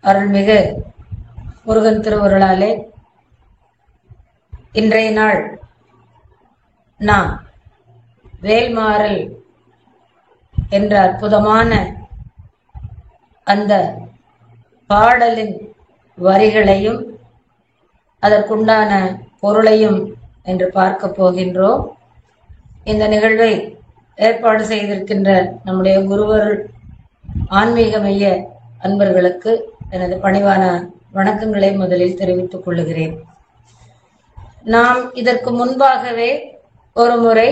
அருள்மிகு முருகன் திருவருளாலே இன்றைய நாள் நாம் வேல்மாறல் என்ற அற்புதமான அந்த பாடலின் வரிகளையும் அதற்குண்டான பொருளையும் என்று பார்க்க போகின்றோம். இந்த நிகழ்வை ஏற்பாடு செய்திருக்கின்ற நம்முடைய குருவருள் ஆன்மீக மைய அன்பர்களுக்கு எனது பணிவான வணக்கங்களை முதலில் தெரிவித்துக் கொள்ளுகிறேன். நாம் இதற்கு முன்பாகவே ஒரு முறை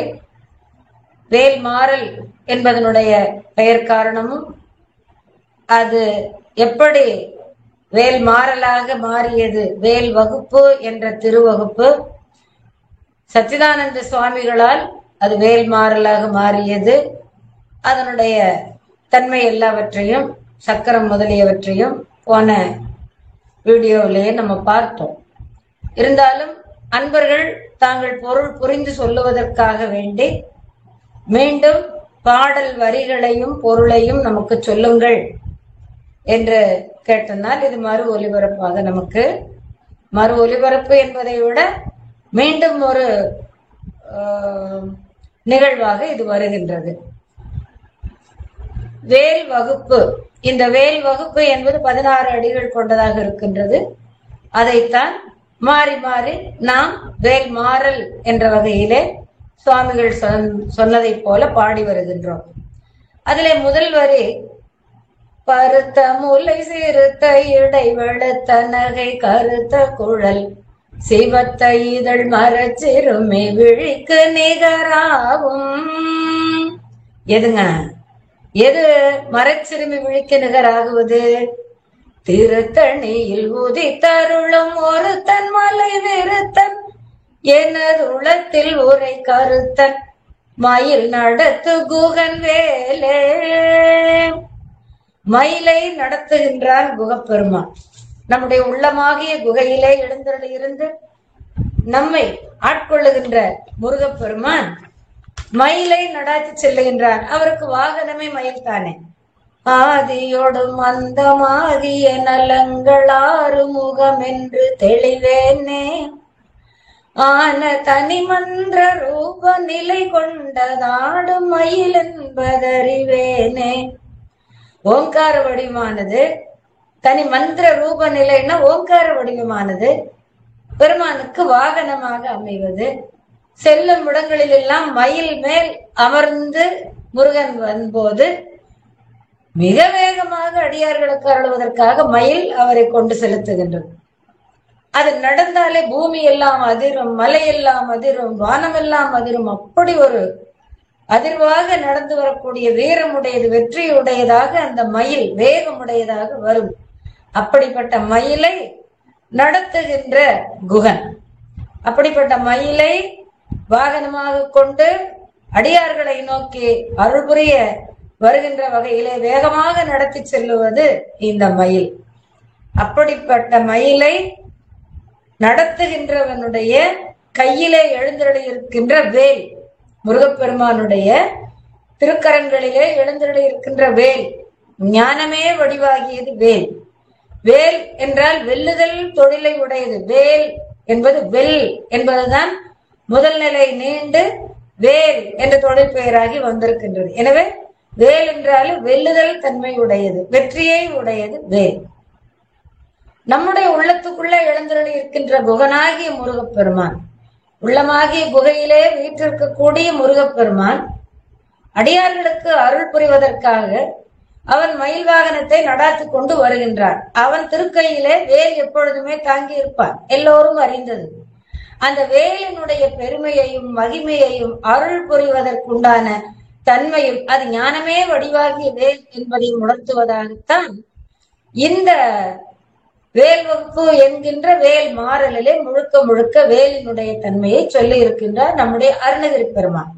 வேல்மாறல் என்பதனுடைய பெயர் காரணமும் அது எப்படி வேல் மாறலாக மாறியது, வேல் வகுப்பு என்ற திருவகுப்பு சச்சிதானந்த சுவாமிகளால் அது வேல் மாறலாக மாறியது, அதனுடைய தன்மை எல்லாவற்றையும் சக்கரம் முதலியவற்றையும் போன வீடியோவிலேயே நம்ம பார்த்தோம். இருந்தாலும் அன்பர்கள் தாங்கள் பொருள் புரிந்து சொல்லுவதற்காக வேண்டி மீண்டும் பாடல் வரிகளையும் பொருளையும் நமக்கு சொல்லுங்கள் என்று கேட்டனால் இது மறு ஒலிபரப்பாக நமக்கு மறு ஒலிபரப்பு என்பதை விட மீண்டும் ஒரு நிகழ்வாக இது வருகின்றது. வேல் வகுப்பு, இந்த வேல் வகுப்பு என்பது 16 அடிகள் கொண்டதாக இருக்கின்றது. அதைத்தான் மாறி மாறி நாம் வேல் மாறல் என்ற வகையிலே சுவாமிகள் சொன்னதை போல பாடி வருகின்றோம். அதிலே முதல் வரி, பருத்த முல்லை சிறுத்த இடை வெளுத்த நகை கருத்த குழல் சிவத்த இதழ் மரச்சிறுமை விழிக்கு நிகராகும். எதுங்க, எது மரச்சிறுமி விழிக்கு நிகராகுவது? திருத்தணியில் உதித்தருளும் ஒருத்தன் மலை விருத்தன் எனது உளத்தில் உரை கருத்தன் மயில் நடத்து குகன் வேலே. மயிலை நடத்துகின்றான் குகப்பெருமான். நம்முடைய உள்ளமாகிய குகையிலே எழுந்தருளி இருந்து நம்மை ஆட்கொள்ளுகின்ற முருகப்பெருமான் மயிலை நடாத்தி செல்லுகின்றான். அவருக்கு வாகனமே மயில் தானே. ஆதியோடும் அந்தமாகிய நலங்களாறு முகம் என்று தெளிவேனே, ஆன தனிமன்ற ரூப நிலை கொண்டதாடும் மயில் என்பதறிவேனே. ஓங்கார வடிவமானது, தனி மந்திர ரூப நிலைன்னா ஓங்கார வடிவமானது பெருமானுக்கு வாகனமாக அமைவது. செல்லும் இடங்களில் எல்லாம் மயில் மேல் அமர்ந்து முருகன் வரும்போது மிக வேகமாக அடியார்களுக்கு அருளுவதற்காக மயில் அவரை கொண்டு செலுத்துகின்றது. அது நடந்தாலே பூமி எல்லாம் அதிரும், மலையெல்லாம் அதிரும், வானமெல்லாம் அதிரும். அப்படி ஒரு அதிர்வாக நடந்து வரக்கூடிய வீரமுடையது, வெற்றியுடையதாக அந்த மயில் வேகமுடையதாக வரும். அப்படிப்பட்ட மயிலை நடத்துகின்ற குகன், அப்படிப்பட்ட மயிலை வாகனமாக கொண்டு அடியார்களை நோக்கி அருள் புரிய வருகின்ற வகையிலே வேகமாக நடத்தி செல்லுவது இந்த மயில். அப்படிப்பட்ட மயிலை நடத்துகின்றவனுடைய கையிலே எழுந்தருளி இருக்கின்ற வேல், முருகப்பெருமானுடைய திருக்கரங்களிலே எழுந்தருளி இருக்கின்ற வேல், ஞானமே வடிவாகியது வேல். வேல் என்றால் வெல்லுதல் தொழிலை உடையது. வேல் என்பது வெல் என்பதுதான் முதல் நிலை நீண்டு வேல் என்ற தொழில் பெயராகி வந்திருக்கின்றது. எனவே வேல் என்றாலும் வெல்லுதல் தன்மை உடையது, வெற்றியை உடையது வேல். நம்முடைய உள்ளத்துக்குள்ள எழுந்தருளி இருக்கின்ற குகனாகிய முருகப்பெருமான், உள்ளமாகிய குகையிலே வீற்றிருக்கக்கூடிய முருகப்பெருமான் அடியார்களுக்கு அருள் புரிவதற்காக அவன் மயில் வாகனத்தை நடாத்தி கொண்டு வருகின்றான். அவன் திருக்கையிலே வேல் எப்பொழுதுமே தாங்கி இருப்பான், எல்லோரும் அறிந்தது. அந்த வேலினுடைய பெருமையையும் மகிமையையும் அருள் புரிவதற்குண்டான தன்மையும் அது ஞானமே வடிவாகிய வேல் என்பதை உணர்த்துவதாகத்தான் இந்த வேல் வகுப்பு என்கின்ற வேல் மாறலிலே முழுக்க முழுக்க வேலினுடைய தன்மையை சொல்லி இருக்கின்றார் நம்முடைய அருணகிரி பெருமான்.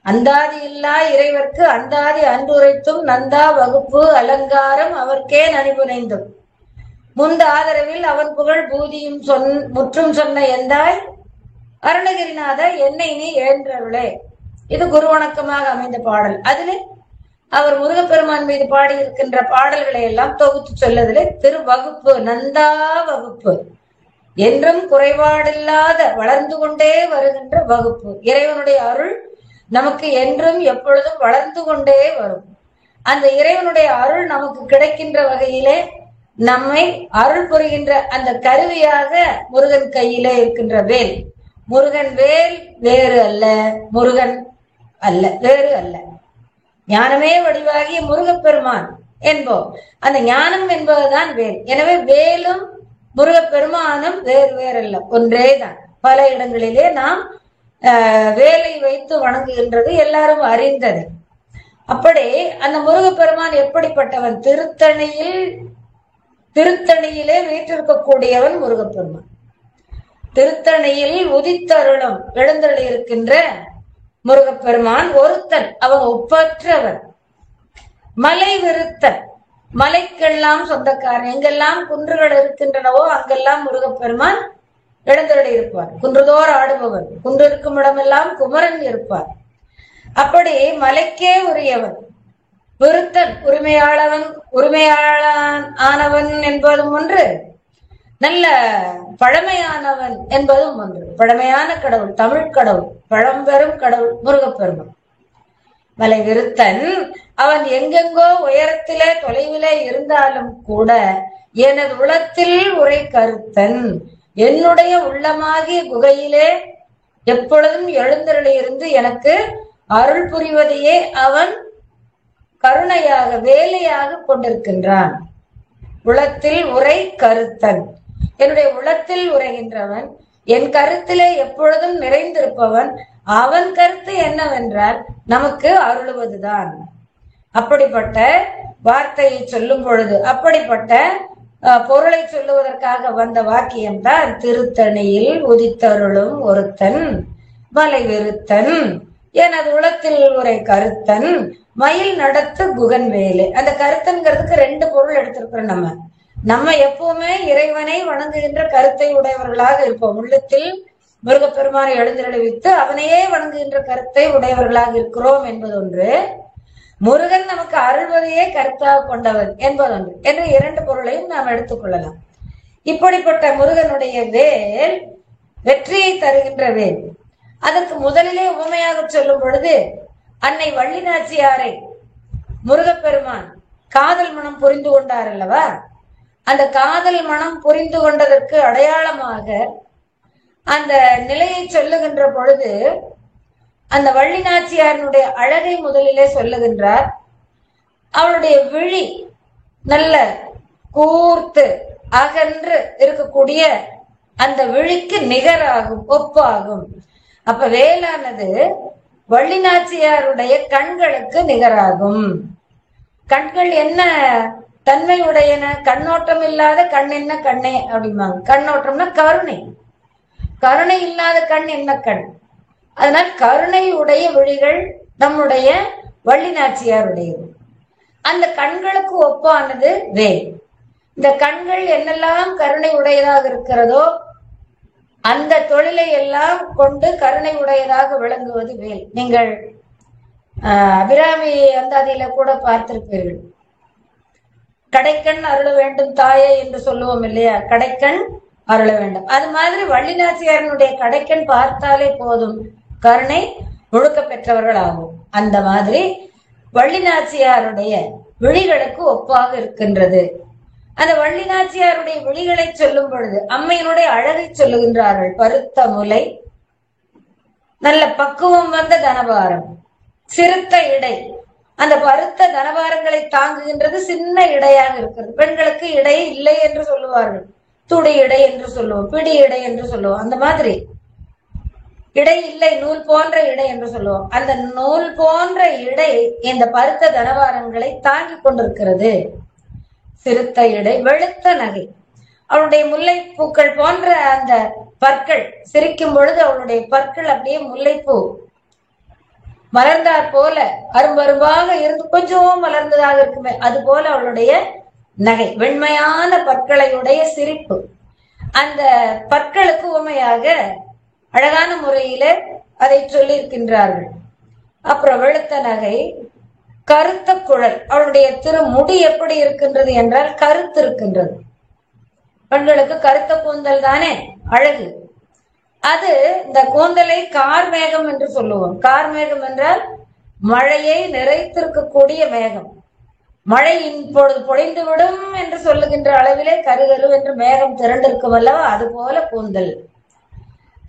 அந்தாதி இல்லா இறைவர்க்கு அந்தாதி அன்றுரைத்தும் நந்தா வகுப்பு அலங்காரம் அவர்க்கே நனிபுனைந்தும் முந்த ஆதரவில் அவன் புகழ் பூதியும் முற்றும் சொன்ன எந்தாய் அருணகிரிநாத என்னை நீ ஏன்றருளே. இது குரு வணக்கமாக அமைந்த பாடல். அதிலே அவர் முருகப்பெருமான் மீது பாடியிருக்கின்ற பாடல்களை எல்லாம் தொகுத்து சொல்லதிலே திருவகுப்பு, நந்தா வகுப்பு, என்றும் குறைபாடில்லாத வளர்ந்து கொண்டே வருகின்ற வகுப்பு. இறைவனுடைய அருள் நமக்கு என்றும் எப்பொழுதும் வளர்ந்து கொண்டே வரும். அந்த இறைவனுடைய அருள் நமக்கு கிடைக்கின்ற வகையிலே நம்மை அருள் புரிகின்ற அந்த கருவியாக முருகன் கையிலே இருக்கின்ற வேல். முருகன் வேல் வேறு அல்ல, முருகன் அல்ல, வேறு அல்ல. ஞானமே வடிவாகிய முருகப்பெருமான் என்போம். அந்த ஞானம் என்பதுதான் வேல். எனவே வேலும் முருகப்பெருமானும் வேறு வேறல்ல, ஒன்றேதான். பல இடங்களிலே நாம் வேலை வைத்து வணங்குகின்றது எல்லாரும் அறிந்தது. அப்படி அந்த முருகப்பெருமான் எப்படிப்பட்டவன்? திருத்தணியிலே வீற்றிருக்கக்கூடியவன் முருகப்பெருமான். திருத்தணியில் உதித்தருளும் எழுந்தருளி இருக்கின்ற முருகப்பெருமான் ஒருத்தன், அவன் ஒப்பற்றவன். மலை விருத்தன், மலைக்கெல்லாம் சொந்தக்காரன். எங்கெல்லாம் குன்றுகள் இருக்கின்றனவோ அங்கெல்லாம் முருகப்பெருமான் எழுந்தருளி இருப்பார். குன்றுதோர் ஆடுபவன், குன்று இருக்கும் இடமெல்லாம் குமரன் இருப்பார். அப்படி மலைக்கே உரியவன். விருத்தன், உரிமையாளன் ஆனவன் என்பதும் ஒன்று, நல்ல பழமையானவன் என்பதும் ஒன்று. பழமையான கடவுள், தமிழ் கடவுள், பழம்பெரும் கடவுள் முருகப்பெருமான். மலை விருத்தன் அவன் எங்கெங்கோ உயரத்திலே தொலைவிலே இருந்தாலும் கூட எனது உளத்தில் உரை கருத்தன், என்னுடைய உள்ளமாகிய குகையிலே எப்பொழுதும் எழுந்தருளி இருந்து எனக்கு அருள் புரிவதையே அவன் கருணையாக வேலையாக கொண்டிருக்கின்றான். உளத்தில் உரை கருத்தன், என்னுடைய உளத்தில் உரைகின்றவன், என் கருத்திலே எப்பொழுதும் நிறைந்திருப்பவன். அவன் கருத்து என்னவென்றால் நமக்கு அருளுவதுதான். அப்படிப்பட்ட வார்த்தையை சொல்லும் பொழுது, அப்படிப்பட்ட பொருளை சொல்லுவதற்காக வந்த வாக்கியம்தான் திருத்தணியில் உதித்தருளும் ஒருத்தன் மலை விருத்தன், எனது உளத்தில் உரை கருத்தன், மயில் நடத்து குகன் வேலு. அந்த கருத்தன்கிறதுக்கு ரெண்டு பொருள் எடுத்திருக்கிறோம். நம்ம எப்பவுமே இறைவனை வணங்குகின்ற கருத்தை உடையவர்களாக இருப்போம். உள்ளத்தில் முருகப்பெருமானை எழுந்தருளிவித்து அவனையே வணங்குகின்ற கருத்தை உடையவர்களாக இருக்கிறோம் என்பது ஒன்று. முருகன் நமக்கு அருள்வதையே கருத்தாக கொண்டவன் என்பதொன்று என்ற இரண்டு பொருளையும் நாம் எடுத்துக்கொள்ளலாம். இப்படிப்பட்ட முருகனுடைய வேல் வெற்றியை தருகின்ற வேல். அதற்கு முதலிலே உவமையாக சொல்லும் பொழுது அன்னை வள்ளி நாச்சியாரை முருகப்பெருமான் காதல் மனம் புரிந்து கொண்டார் அல்லவா? அந்த காதல் மனம் புரிந்து கொண்டதற்கு அடையாளமாக அந்த நிலையை சொல்லுகின்ற பொழுது அந்த வள்ளி நாச்சியாரினுடைய அழகை முதலிலே சொல்லுகின்றார். அவளுடைய விழி நல்ல கூர்த்து அகன்று இருக்கக்கூடிய அந்த விழிக்கு நிகராகும், ஒப்பாகும். அப்ப வேலானது வள்ளி நாச்சியாருடைய கண்களுக்கு நிகராகும். கண்கள் என்ன தன்மையுடையன? கண்ணோட்டம் இல்லாத கண் என்ன கண்ணே அப்படிம்பாங்க. கண்ணோட்டம்னா கருணை. கருணை இல்லாத கண் என்ன கண்? அதனால் கருணை உடைய விழிகள் நம்முடைய வள்ளி நாச்சியாருடையது. அந்த கண்களுக்கு ஒப்பானது வேல். இந்த கண்கள் என்னெல்லாம் கருணை உடையதாக இருக்கிறதோ அந்த தொழிலை எல்லாம் கொண்டு கருணை உடையதாக விளங்குவது வேல். நீங்கள் அபிராமி அந்தாதியில கூட பார்த்திருப்பீர்கள். கடைக்கண் அருள வேண்டும் தாயே என்று சொல்லுவோம் இல்லையா? கடைக்கண் அருள வேண்டும். அது மாதிரி வள்ளி நாச்சியாரனுடைய கடைக்கண் பார்த்தாலே போதும், கருணை முழுக்க பெற்றவர்கள் ஆகும். அந்த மாதிரி வள்ளி நாச்சியாருடைய விழிகளுக்கு ஒப்பாக இருக்கின்றது. அந்த வள்ளி நாச்சியாருடைய விழிகளை சொல்லும் பொழுது அம்மையினுடைய அழகை சொல்லுகின்றார்கள். பருத்த முலை, நல்ல பக்குவம் வந்த தனபாரம், சிறுத்த இடை. அந்த பருத்த தனபாரங்களை தாங்குகின்றது சின்ன இடையாக இருக்கிறது. பெண்களுக்கு இடை இல்லை என்று சொல்லுவார்கள். துடி இடை என்று சொல்லுவோம், பிடி இடை என்று சொல்லுவோம். அந்த மாதிரி இடை இல்லை, நூல் போன்ற இடை என்று சொல்லுவோம். அந்த நூல் போன்ற இடை இந்த பருத்த தனபாரங்களை தாங்கி கொண்டிருக்கிறது. சிறுத்த இடை, வெளுத்த நகை. அவளுடைய முல்லைப்பூக்கள் போன்ற அந்த பற்கள், சிரிக்கும் பொழுது அவளுடைய பற்கள் அப்படியே முல்லைப்பூ மலர்ந்தார் போல அரும்பரும்பாக இருந்து கொஞ்சம் மலர்ந்ததாக இருக்குமே, அது போல அவளுடைய நகை, வெண்மையான பற்களையுடைய சிரிப்பு. அந்த பற்களுக்கு உண்மையாக அழகான முறையில அதை சொல்லியிருக்கின்றார்கள். அப்புறம் வெளுத்த நகை, கருத்த குழல். அவளுடைய திருமுடி எப்படி இருக்கின்றது என்றால் கருத்து இருக்கின்றது. பெண்களுக்கு கருத்த கூந்தல் தானே அழகு. அது இந்த கூந்தலை கார்மேகம் என்று சொல்லுவோம். கார்மேகம் என்றால் மழையை நிறைத்திருக்கக்கூடிய மேகம். மழை இப்பொழுது பொழிந்துவிடும் என்று சொல்லுகின்ற அளவிலே கருகரு என்று மேகம் திரண்டிருக்கும் அல்லவா, அது போல கூந்தல்.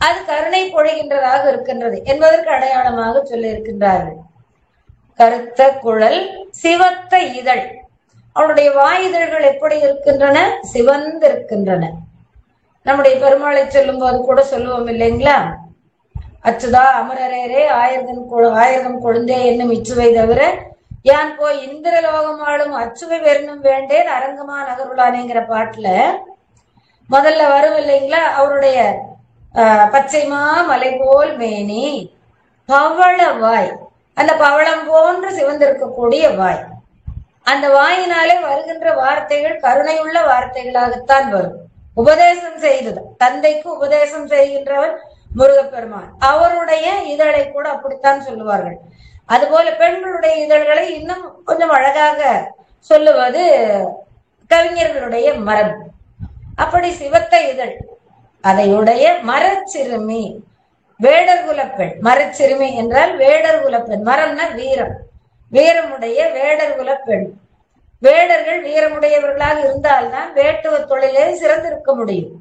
அது கருணை பொழிகின்றதாக இருக்கின்றது என்பதற்கு அடையாளமாக சொல்லி இருக்கின்றார்கள். கருத்த குழல், சிவத்த இதழ். அவனுடைய வாயுதழ்கள் எப்படி இருக்கின்றன? சிவந்து இருக்கின்றன. நம்முடைய பெருமாளை சொல்லும் போது கூட சொல்லுவோம் இல்லைங்களா, அச்சுதா அமரரே ஆயிரதம் கொழுந்தே என்னும் இச்சுவை தவிர யான் போய் இந்திரலோகம் ஆளும் அச்சுவை வெறும் வேண்டேன் அரங்கமா நகருளானேங்கிற பாட்டுல முதல்ல வரும் இல்லைங்களா, அவருடைய பச்சைமா மலை போல் மேனி, பவள வாய், அந்த பவளம் போன்று சிவந்திருக்கக்கூடிய வாய். அந்த வாயினாலே வருகின்ற வார்த்தைகள் கருணையுள்ள வார்த்தைகளாகத்தான் வரும். உபதேசம் செய்தது, தந்தைக்கு உபதேசம் செய்கின்றவர் முருகப்பெருமான். அவருடைய இதழை கூட அப்படித்தான் சொல்லுவார்கள். அதுபோல பெண்களுடைய இதழ்களை இன்னும் கொஞ்சம் அழகாக சொல்லுவது கவிஞர்களுடைய மரபு. அப்படி சிவத்த இதழ் அதையுடைய மரச்சிறுமி, வேடர் குலப்பெண். மரச்சிறுமி என்றால் வேடர் குலப்பெண். மரம்னா வீரம், வீரமுடைய வேடர் குலப்பெண். வேடர்கள் வீரமுடையவர்களாக இருந்தால்தான் வேட்டுவ தொழிலே சிறந்திருக்க முடியும்,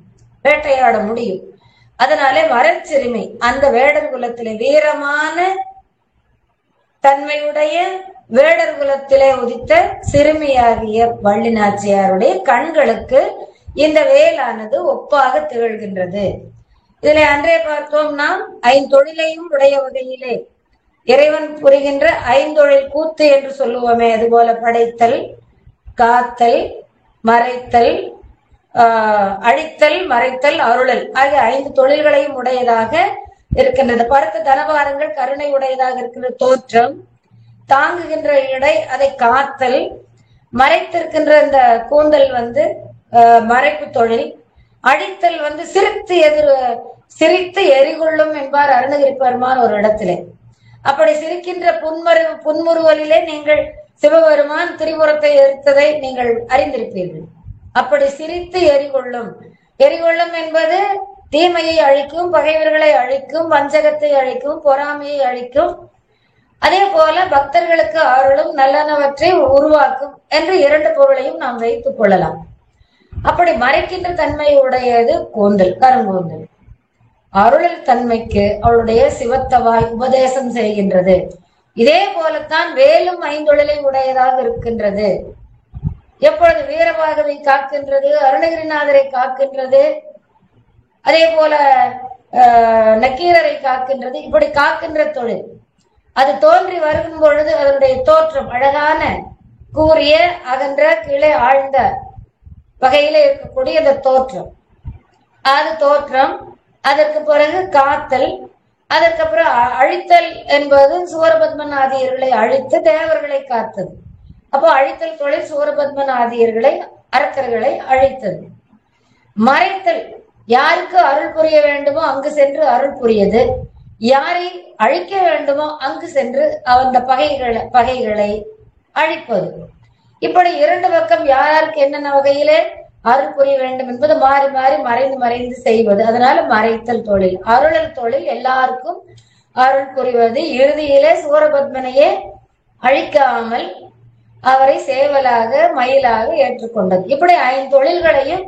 வேட்டையாட முடியும். அதனாலே மரச்சிறுமி, அந்த வேடர் குலத்திலே வீரமான தன்மையுடைய வேடர் குலத்திலே உதித்த சிறுமியாகிய வள்ளி நாச்சியாருடைய கண்களுக்கு இந்த வேலானது ஒப்பாக திகழ்கின்றது. இதிலே அன்றே பார்த்தோம் நாம், ஐந்தொழிலையும் உடைய வகையிலே இறைவன் புரிகின்ற ஐந்தொழில் கூத்து என்று சொல்லுவோமே, அதுபோல படைத்தல், காத்தல், மறைத்தல், அழித்தல், மறைத்தல், அருளல் ஆகிய 5 தொழில்களையும் உடையதாக இருக்கின்றது. பருத்த தனபாரங்கள் கருணை உடையதாக இருக்கின்ற தோற்றம், தாங்குகின்ற இடை அதை காத்தல், மறைத்திருக்கின்ற இந்த கூந்தல் மறைப்பு தொழில், அழித்தல் சிரித்து எரிகொள்ளும் என்பார் அருணகிரி பெருமான் ஒரு இடத்திலே. அப்படி சிரிக்கின்ற புன்முறுவலிலே நீங்கள் சிவபெருமான் திரிபுரத்தை எரித்ததை நீங்கள் அறிந்திருப்பீர்கள். அப்படி சிரித்து எரிகொள்ளும். எரிகொள்ளும் என்பது தீமையை அழிக்கும், பகைவர்களை அழிக்கும், வஞ்சகத்தை அழிக்கும், பொறாமையை அழிக்கும். அதே போல பக்தர்களுக்கு அருளும், நல்லனவற்றை உருவாக்கும் என்று 2 பொருளையும் நாம் வைத்துக் கொள்ளலாம். அப்படி மறைக்கின்ற தன்மை உடையது கூந்தல், கருங்கூந்தல். அருளல் தன்மைக்கு அவளுடைய சிவத்தவாய் உபதேசம் செய்கின்றது. இதே போலத்தான் வேலும் 5 உடையதாக இருக்கின்றது. எப்பொழுது வீரபாகவை காக்கின்றது, அருணகிரிநாதரை காக்கின்றது, அதே போல நக்கீரரை காக்கின்றது. இப்படி காக்கின்ற தொழில் அது தோன்றி வரும் பொழுது அதனுடைய தோற்றம் அழகான கூறிய அகன்ற கீழே ஆழ்ந்த வகையில இருக்கக்கூடிய அந்த தோற்றம், அது தோற்றம். அதற்கு பிறகு காத்தல், அதற்கப்புறம் அழித்தல் என்பது சூரபத்மன் ஆதியர்களை அழித்து தேவர்களை காத்தது. அப்போ அழித்தல் தொழில் சூரபத்மன் ஆதியர்களை, அரக்கர்களை அழித்தது. மறைத்தல், யாருக்கு அருள் புரிய வேண்டுமோ அங்கு சென்று அருள் புரியது, யாரை அழிக்க வேண்டுமோ அங்கு சென்று அந்த பகைகளை அழிப்பது. இப்படி 2 பக்கம் யாருக்கு என்னென்ன வகையிலே அருள் புரிய வேண்டும் என்பது மாறி மாறி மறைந்து செய்வது. அதனால மறைத்தல் தொழில். அருளல் தொழில் எல்லாருக்கும் அருள் புரிவது. இறுதியிலே சூரபத்மனையே அழிக்காமல் அவரை சேவலாக மயிலாக ஏற்றுக்கொண்டது. இப்படி 5 தொழில்களையும்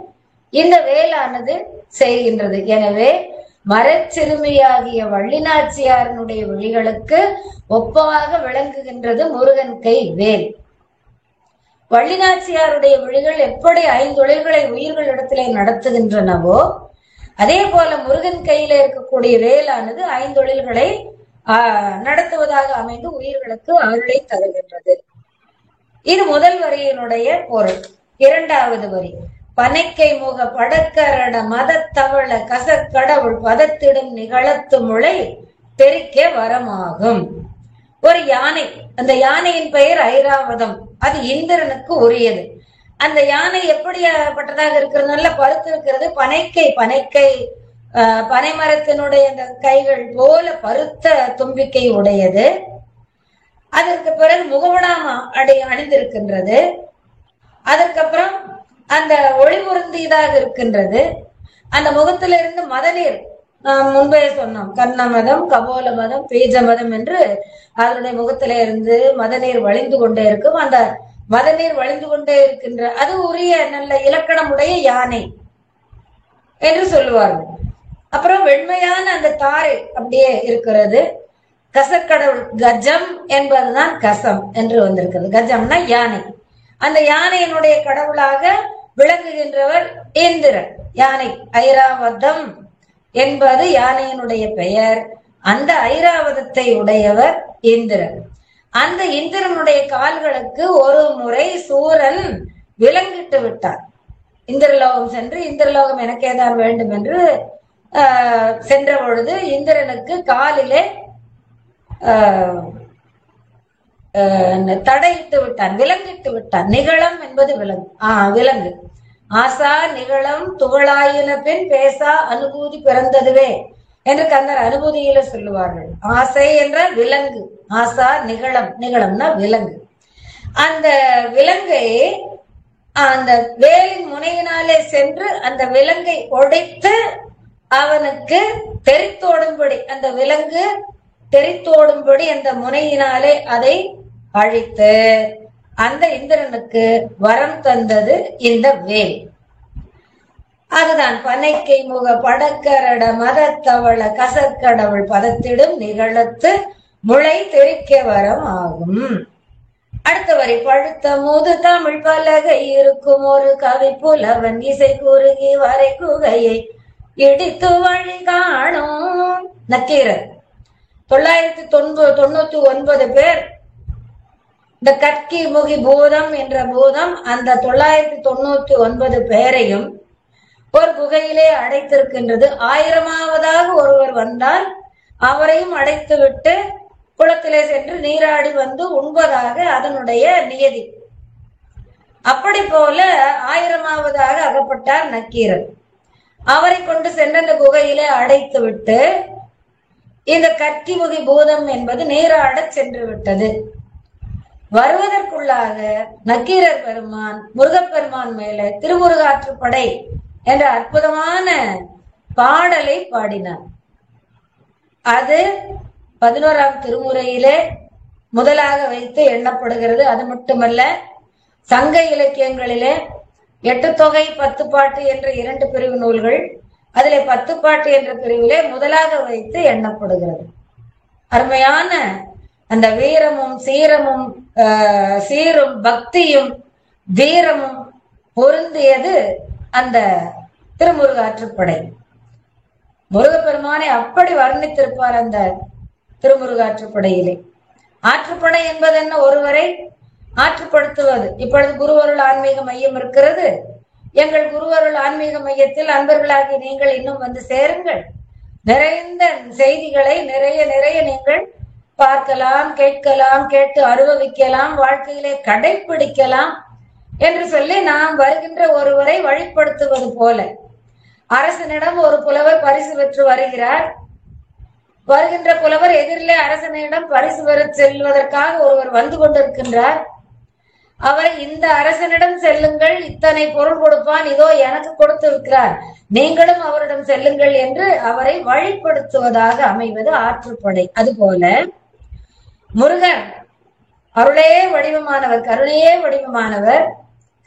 இந்த வேலானது செய்கின்றது. எனவே மரச்சிறுமியாகிய வள்ளி நாச்சியாரனுடைய விழிகளுக்கு ஒப்பாக விளங்குகின்றது முருகன் கை வேல். வள்ளி நாச்சியாருடைய விழிகள் எப்படி 5 தொழில்களை உயிர்களிடத்திலே நடத்துகின்றனவோ அதே போல முருகன் கையில இருக்கக்கூடிய வேலானது 5 தொழில்களை நடத்துவதாக அமைந்து உயிர்களுக்கு அருளை தருகின்றது. இது முதல் வரியினுடைய பொருள். 2வது வரி, பனைக்கை முக படக்கரட மதத்தவள கசக்கடவுள் பதத்திடும் நிகழத்து முளை தெரிக்க வரமாகும். ஒரு யானை, அந்த யானையின் பெயர் ஐராவதம். அது இந்திரனுக்கு உரியது. அந்த யானை எப்படிப்பட்டதாக இருக்கிறது? நல்ல பருத்து இருக்கிறது. பனை மரத்தினுடைய அந்த கைகள் போல பருத்த தும்பிக்கை உடையது. அதற்கு பிறகு முகவடாம அணிந்திருக்கின்றது. அதற்கப்புறம் அந்த ஒளி பொருந்தியதாக இருக்கின்றது. அந்த முகத்திலிருந்து மதநீர், நாம் முன்பே சொன்னோம், கர்ண மதம், கபோல மதம், பீஜ மதம் என்று அதனுடைய முகத்தில இருந்து மதநீர் வழிந்து கொண்டே இருக்கும். அந்த மதநீர் வழிந்து கொண்டே இருக்கின்ற அது உரிய நல்ல இலக்கணமுடைய யானை என்று சொல்லுவார்கள். அப்புறம் வெண்மையான அந்த தாரை அப்படியே இருக்கிறது. கசக்கடவுள் கஜம் என்பதுதான் கசம் என்று வந்திருக்கிறது. கஜம்னா யானை. அந்த யானையினுடைய கடவுளாக விளங்குகின்றவர் இந்திரன். யானை ஐராவதம் என்பது யானையினுடைய பெயர். அந்த ஐராவதத்தை உடையவர் இந்திரன். அந்த இந்திரனுடைய கால்களுக்கு ஒரு முறை சூரன் விலங்கிட்டு விட்டார். இந்திரலோகம் சென்று, இந்திரலோகம் எனக்கேதான் வேண்டும் என்று சென்ற பொழுது இந்திரனுக்கு காலிலே தடையிட்டு விட்டான், விலங்கிட்டு விட்டான். நிகழம் என்பது விலங்கு. விலங்கு. ஆசா நிகழம் துகளாயின பின் பேசா அனுபூதி பிறந்ததுவே என்று கந்தர் அனுபூதியில சொல்லுவார்கள். ஆசை என்ற விலங்கு, ஆசா நிகழம், நிகழம்னா விலங்கு. அந்த விலங்கை அந்த வேலின் முனையினாலே சென்று அந்த விலங்கை உடைத்து அவனுக்கு தெரித்தோடும்படி, அந்த விலங்கு தெரித்தோடும்படி அந்த முனையினாலே அதை அழித்து அந்த இந்திரனுக்கு வரம் தந்தது இந்த வேல். அதுதான் பனைக்கை முக படக்கரட மதத்தவள கசற்கடவுள் பதத்திடும் நிகழத்து முளை தெரிக்க வரம் ஆகும். அடுத்த வரி, பழுத்த மூது தமிழ் பலகை இருக்கும் ஒரு கவி புலவன் இசை குறுகி வரை குகையை இடித்து வழி காணும். நக்கீரர் 999 பேர் இந்த கற்கி முகி பூதம் என்ற பூதம் அந்த 999 பேரையும் ஒரு குகையிலே அடைத்திருக்கின்றது. 1000ஆவதாக ஒருவர் வந்தால் அவரையும் அடைத்து விட்டு குளத்திலே சென்று நீராடி வந்து உண்பதாக அதனுடைய நியதி. அப்படி போல 1000ஆவதாக அகப்பட்டார் நக்கீரர். அவரை கொண்டு சென்ற அந்த குகையிலே அடைத்து விட்டு இந்த கற்கிமுகி பூதம் என்பது நீராட சென்று விட்டது. வருவதற்குள்ளாக நக்கீரர் பெருமான் முருகப்பெருமான் மேல திருமுருகாற்றுப்படை என்ற அற்புதமான பாடலை பாடினார். அது 11ஆம் திருமுறையிலே முதலாக வைத்து எண்ணப்படுகிறது. அது மட்டுமல்ல, சங்க இலக்கியங்களிலே 8 தொகை 10 பாட்டு என்ற 2 பிரிவு நூல்கள், அதிலே 10 பாட்டு என்ற பிரிவிலே முதலாக வைத்து எண்ணப்படுகிறது. அருமையான அந்த வீரமும் சீரமும் சீரும் பக்தியும் வீரமும் பொருந்தியது அந்த திருமுருகாற்றுப்படை. முருகப்பெருமானை அப்படி வர்ணித்திருப்பார் அந்த திருமுருகாற்றுப்படையிலே. ஆற்றுப்படை என்பது என்ன? ஒருவரை ஆற்றுப்படுத்துவது. இப்பொழுது குருவருள் ஆன்மீக மையம் இருக்கிறது. எங்கள் குருவருள் ஆன்மீக மையத்தில் அன்பர்களாகி நீங்கள் இன்னும் வந்து சேருங்கள். நிறைந்த செய்திகளை நிறைய நீங்கள் பார்க்கலாம், கேட்கலாம், கேட்டு அனுபவிக்கலாம், வாழ்க்கையிலே கடைபிடிக்கலாம் என்று சொல்லி நாம் வருகின்ற ஒருவரை வழிப்படுத்துவது போல, அரசனிடம் ஒரு புலவர் பரிசு பெற்று வருகிறார். வருகின்ற புலவர் எதிரிலே அரசனிடம் பரிசு பெற செல்வதற்காக ஒருவர் வந்து கொண்டிருக்கின்றார். அவரை இந்த அரசனிடம் செல்லுங்கள், இத்தனை பொருள் கொடுப்பான், இதோ எனக்கு கொடுத்து இருக்கிறார், நீங்களும் அவரிடம் செல்லுங்கள் என்று அவரை வழிப்படுத்துவதாக அமைவது ஆற்றுப்படை. அதுபோல முருகன் அருளே வடிவமானவர், கருணையே வடிவமானவர்,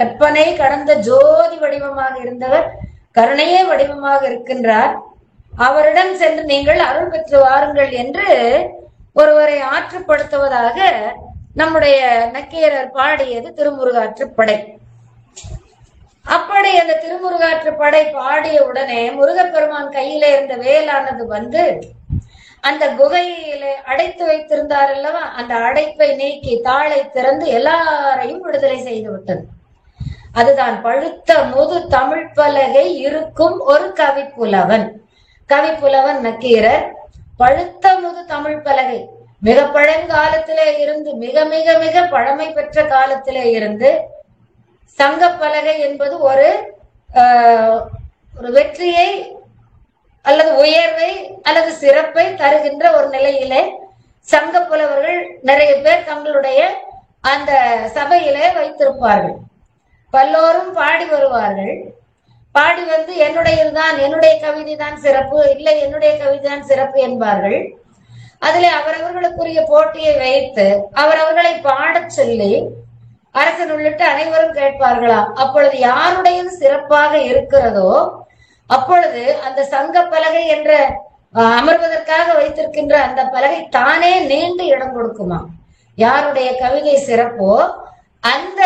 கற்பனை கடந்த ஜோதி வடிவமாக இருந்தவர் கருணையே வடிவமாக இருக்கின்றார். அவரிடம் சென்று நீங்கள் அருள் பெற்று வாருங்கள் என்று ஒருவரை ஆற்றுப்படுத்துவதாக நம்முடைய நக்கீரர் பாடியது திருமுருகாற்றுப்படை. அப்படி அந்த திருமுருகாற்றுப்படை பாடிய உடனே முருகப்பெருமான் கையிலே இருந்த வேலானது வந்து அந்த குகையிலே அடைத்து வைத்திருந்தார் அல்லவா, அந்த அடைப்பை நீக்கி தாளை திறந்து எல்லாரையும் விடுதலை செய்து விட்டது. அதுதான் பழுத்த முது தமிழ் பலகை இருக்கும் ஒரு கவிப்புலவன். கவிப்புலவன் நக்கீரர். பழுத்த முது தமிழ் பலகை, மிக பழங்காலத்திலே இருந்து, மிக மிக மிக பழமை பெற்ற காலத்திலே இருந்து சங்க பலகை என்பது ஒரு வெற்றியை அல்லது உயர்வை அல்லது சிறப்பை தருகின்ற ஒரு நிலையிலே சங்க புலவர்கள் நிறைய பேர் தங்களுடைய அந்த சபையிலே வைத்திருப்பார்கள். பல்லோரும் பாடி வருவார்கள். பாடி வந்து என்னுடையதுதான், என்னுடைய கவிதை தான் சிறப்பு, இல்லை என்னுடைய கவிதை தான் சிறப்பு என்பார்கள். அதிலே அவரவர்களுக்குரிய போட்டியை வைத்து அவரவர்களை பாடச் சொல்லி அரசன் உள்ளிட்டு அனைவரும் கேட்பார்களாம். அப்பொழுது யாருடையது சிறப்பாக இருக்கிறதோ அப்பொழுது அந்த சங்க பலகை என்ற அமர்வதற்காக வைத்திருக்கின்ற அந்த பலகை தானே நீண்டு இடம் கொடுக்குமா. யாருடைய கவிதை சிறப்போ அந்த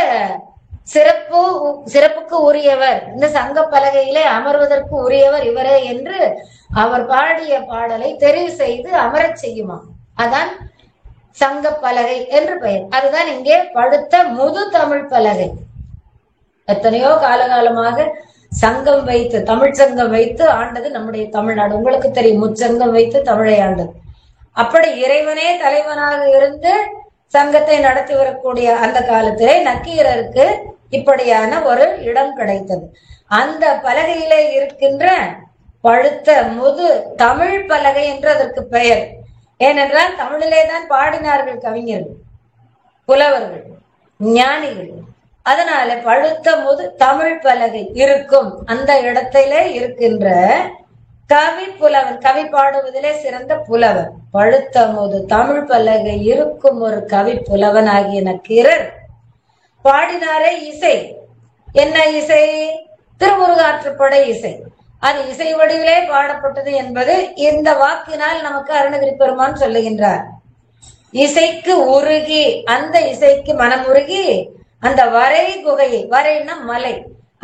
சிறப்புக்கு உரியவர், இந்த சங்க பலகையிலே அமர்வதற்கு உரியவர் இவரே என்று அவர் பாடிய பாடலை தெரிவு செய்து அமரச் செய்யுமா. அதான் சங்க பலகை என்று பெயர். அதுதான் இங்கே படுத்த முது தமிழ் பலகை. எத்தனையோ காலகாலமாக சங்கம் வைத்து, தமிழ் சங்கம் வைத்து ஆண்டது நம்முடைய தமிழ்நாடு. உங்களுக்கு தெரியும், முச்சங்கம் வைத்து தமிழை ஆண்டது. அப்படி இறைவனே தலைவனாக இருந்து சங்கத்தை நடத்தி வரக்கூடிய அந்த காலத்திலே நக்கீரருக்கு இப்படியான ஒரு இடம் கிடைத்தது. அந்த பலகையிலே இருக்கின்ற பழுத்த முது தமிழ் பலகை என்று அதற்கு பெயர். ஏனென்றால் தமிழிலே தான் பாடினார்கள் கவிஞர்கள், புலவர்கள், ஞானிகள். அதனால பழுத்த முது தமிழ் பலகை இருக்கும் அந்த இடத்திலே இருக்கின்ற கவி புலவன், கவி பாடுவதிலே சிறந்த புலவன், பழுத்த முது தமிழ் பலகை இருக்கும் ஒரு கவி புலவன் ஆகிய நக்கீரர் பாடினாரே இசை. என்ன இசை? திருமுருகாற்றுப்படை இசை. அது இசை வடிவிலே பாடப்பட்டது என்பது இந்த வாக்கினால் நமக்கு அருணகிரி பெருமான் சொல்லுகின்றார். இசைக்கு உருகி, அந்த இசைக்கு மனமுருகி அந்த வரை குகையை, வரைன்னா மலை,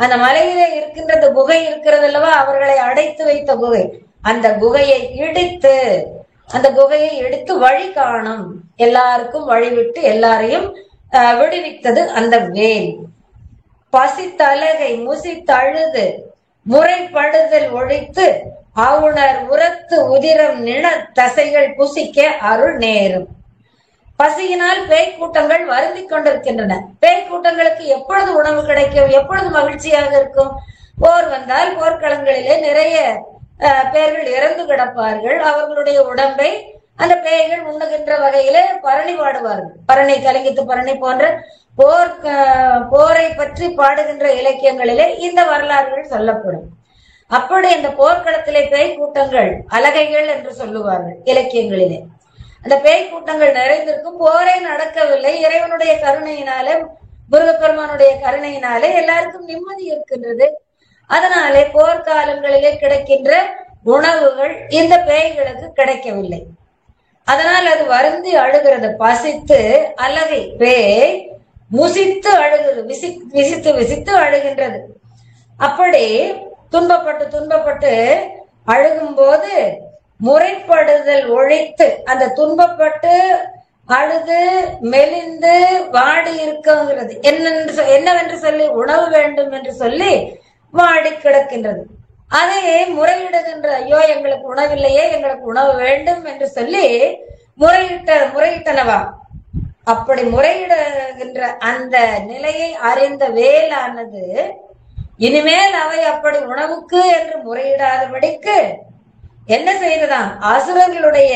அந்த மலையிலே இருக்கின்ற குகை இருக்கிறது அல்லவா, அவர்களை அடைத்து வைத்த குகை, அந்த குகையை இடித்து, அந்த குகையை இடித்து வழி காணும், எல்லாருக்கும் வழிவிட்டு எல்லாரையும் விடுவித்தது அந்த வேல். பசித்தலகை முசித்தழுது முறைப்படுதல் ஒழித்து ஆவுணர் உரத்து உதிரம் நின தசைகள் புசிக்க அருள் நேரும். பசியினால் பேய் கூட்டங்கள் வருந்தி கொண்டிருக்கின்றன. பேய் கூட்டங்களுக்கு எப்பொழுது உணவு கிடைக்கும், எப்பொழுது மகிழ்ச்சியாக இருக்கும்? போர் வந்தால் போர்க்களங்களிலே நிறைய பேர்கள் இறந்து கிடப்பார்கள். அவர்களுடைய உடம்பை அந்த பேய்கள் உண்ணுகின்ற வகையிலே பரணி பாடுவார்கள். பரணி, கலிங்கத்து பரணி போன்ற போரை பற்றி பாடுகின்ற இலக்கியங்களிலே இந்த வரலாறுகள் சொல்லப்படும். அப்படி இந்த போர்க்களத்திலே பேய் கூட்டங்கள், அலகைகள் என்று சொல்லுவார்கள் இலக்கியங்களிலே, அந்த பேய் கூட்டங்கள் நிறைந்திருக்கும். போரே நடக்கவில்லை, இறைவனுடைய கருணையினாலே, முருகப்பெருமானுடைய கருணையினாலே எல்லாருக்கும் நிம்மதி இருக்கின்றது. அதனாலே போர்க்காலங்களிலே கிடைக்கின்ற உணவுகள் இந்த பேய்களுக்கு கிடைக்கவில்லை. அதனால் அது வருந்தி அழுகிறது. பசித்து அலகை பேய் முசித்து அழுகிறது, விசித்து விசித்து அழுகின்றது. அப்படி துன்பப்பட்டு அழுகும் போது முறைப்படுதல் ஒழித்து, அந்த துன்பப்பட்டு அழுது மெலிந்து வாடி இருக்கிறது என்னவென்று சொல்லி, உணவு வேண்டும் என்று சொல்லி வாடி கிடக்கின்றது. அதை முறையிடுகின்ற, ஐயோ எங்களுக்கு உணவில்லையே, எங்களுக்கு உணவு வேண்டும் என்று சொல்லி முறையிட்டனவா. அப்படி முறையிடுகின்ற அந்த நிலையை அறிந்த வேலானது இனிமேல் அவை அப்படி உணவுக்கு என்று முறையிடாதபடிக்கு என்ன செய்ததாம், அசுரர்களுடைய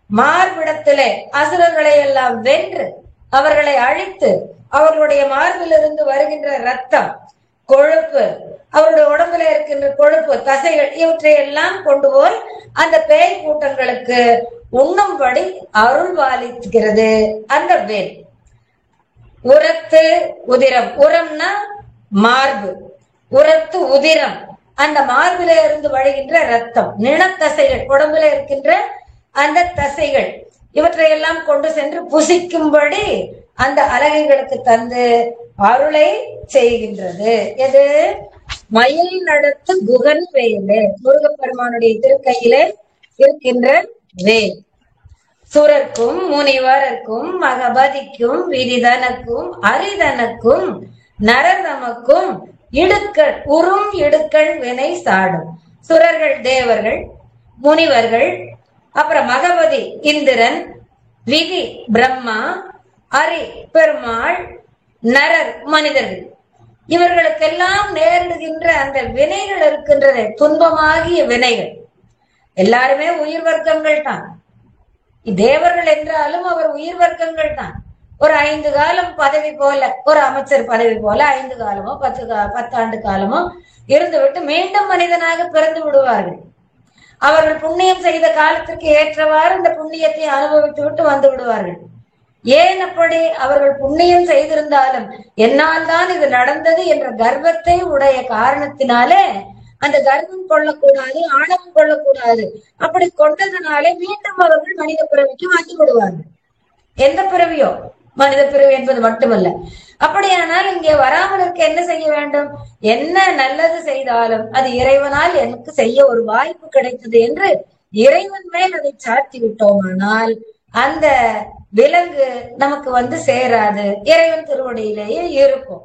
மார்பிடத்திலே அசுரர்களை எல்லாம் வென்று அவர்களை அழித்து அவர்களுடைய மார்பிலிருந்து வருகின்ற ரத்தம், கொழுப்பு, அவருடைய உடம்புல இருக்கின்ற கொழுப்பு, தசைகள், இவற்றையெல்லாம் கொண்டு போய் அந்த பேய் கூட்டங்களுக்கு உண்ணும்படி அருள் பாலிக்கிறது அந்த வேல். உரத்து உதிரம், உரம்னா மார்பு, உரத்து உதிரம், அந்த மார்பில இருந்து வழிகின்ற ரத்தம், நிணத்தசைகள், உடம்புல இருக்கின்ற அந்த தசைகள், இவற்றையெல்லாம் கொண்டு சென்று புசிக்கும்படி அந்த அலகைகளுக்கு தந்து அருளை செய்கின்றது. எது? மயில் நடத்து குகன் வேலு, முருகப்பெருமானுடைய திருக்கையிலே இருக்கின்ற வேல். சுரர்க்கும் முனிவரர்க்கும் மகபதிக்கும் விரிதனக்கும் அரிதனக்கும் நரதமக்கும் இடுக்கள் உறும் இடுக்கள் வினை சாடும். சுரர்கள் தேவர்கள், முனிவர்கள், அப்புறம் மகபதி இந்திரன், விதி பிரம்மா, அரி பெருமாள், நரர் மனிதர்கள், இவர்களுக்கெல்லாம் நேரிடுகின்ற அந்த வினைகள் இருக்கின்றன, துன்பமாகிய வினைகள். எல்லாருமே உயிர் வர்க்கங்கள் தான், தேவர்கள் என்றாலும் அவர் உயிர் வர்க்கங்கள் தான். ஒரு 5 காலம் பதவி போல, ஒரு அமைச்சர் பதவி போல 5 காலமோ 10 ஆண்டு காலமோ இருந்துவிட்டு மீண்டும் மனிதனாக பிறந்து விடுவார்கள். அவர்கள் புண்ணியம் செய்த காலத்திற்கு ஏற்றவாறு இந்த புண்ணியத்தை அனுபவித்து விட்டு வந்து விடுவார்கள். ஏன் அப்படி? அவர்கள் புண்ணியம் செய்திருந்தாலும் என்னால் தான் இது நடந்தது என்ற கர்வத்தை உடைய காரணத்தினாலே அந்த கர்வம் கொள்ளக்கூடாது, ஆணவம் கொள்ளக்கூடாது. அப்படி கொண்டதனாலே மீண்டும் அவர்கள் மனித பிறவிக்கு வந்து விடுவார்கள். எந்த பிறவியோ மனித பிறவி என்பது மட்டுமல்ல. அப்படியானால் இங்கே வராமல் இருக்க என்ன செய்ய வேண்டும்? என்ன நல்லது செய்தாலும் அது இறைவனால் எனக்கு செய்ய ஒரு வாய்ப்பு கிடைத்தது என்று இறைவன் மேல் அதை சாத்தி விட்டோமானால் அந்த விலங்கு நமக்கு வந்து சேராது, இறைவன் திருவடியிலேயே இருக்கும்.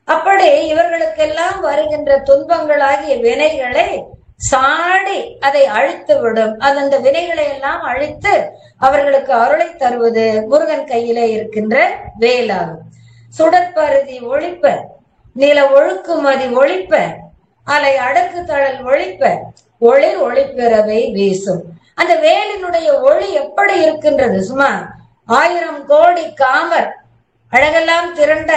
அப்படி இவர்களுக்கெல்லாம் வருகின்ற துன்பங்களாகிய வினைகளை சாடி அதை அழித்து விடும். அது அந்த வினைகளை எல்லாம் அழித்து அவர்களுக்கு அருளை தருவது முருகன் கையிலே இருக்கின்ற வேலாகும். சுடற்பருதி ஒழிப்ப, நில ஒழுக்குமதி ஒழிப்ப, அலை அடக்கு தழல் ஒழிப்ப, ஒளிர் ஒளிப்பிறவை வீசும். அந்த வேலினுடைய ஒளி எப்படி இருக்கின்றது? சும்மா 1000 கோடி காமர் அழகெல்லாம் திரண்ட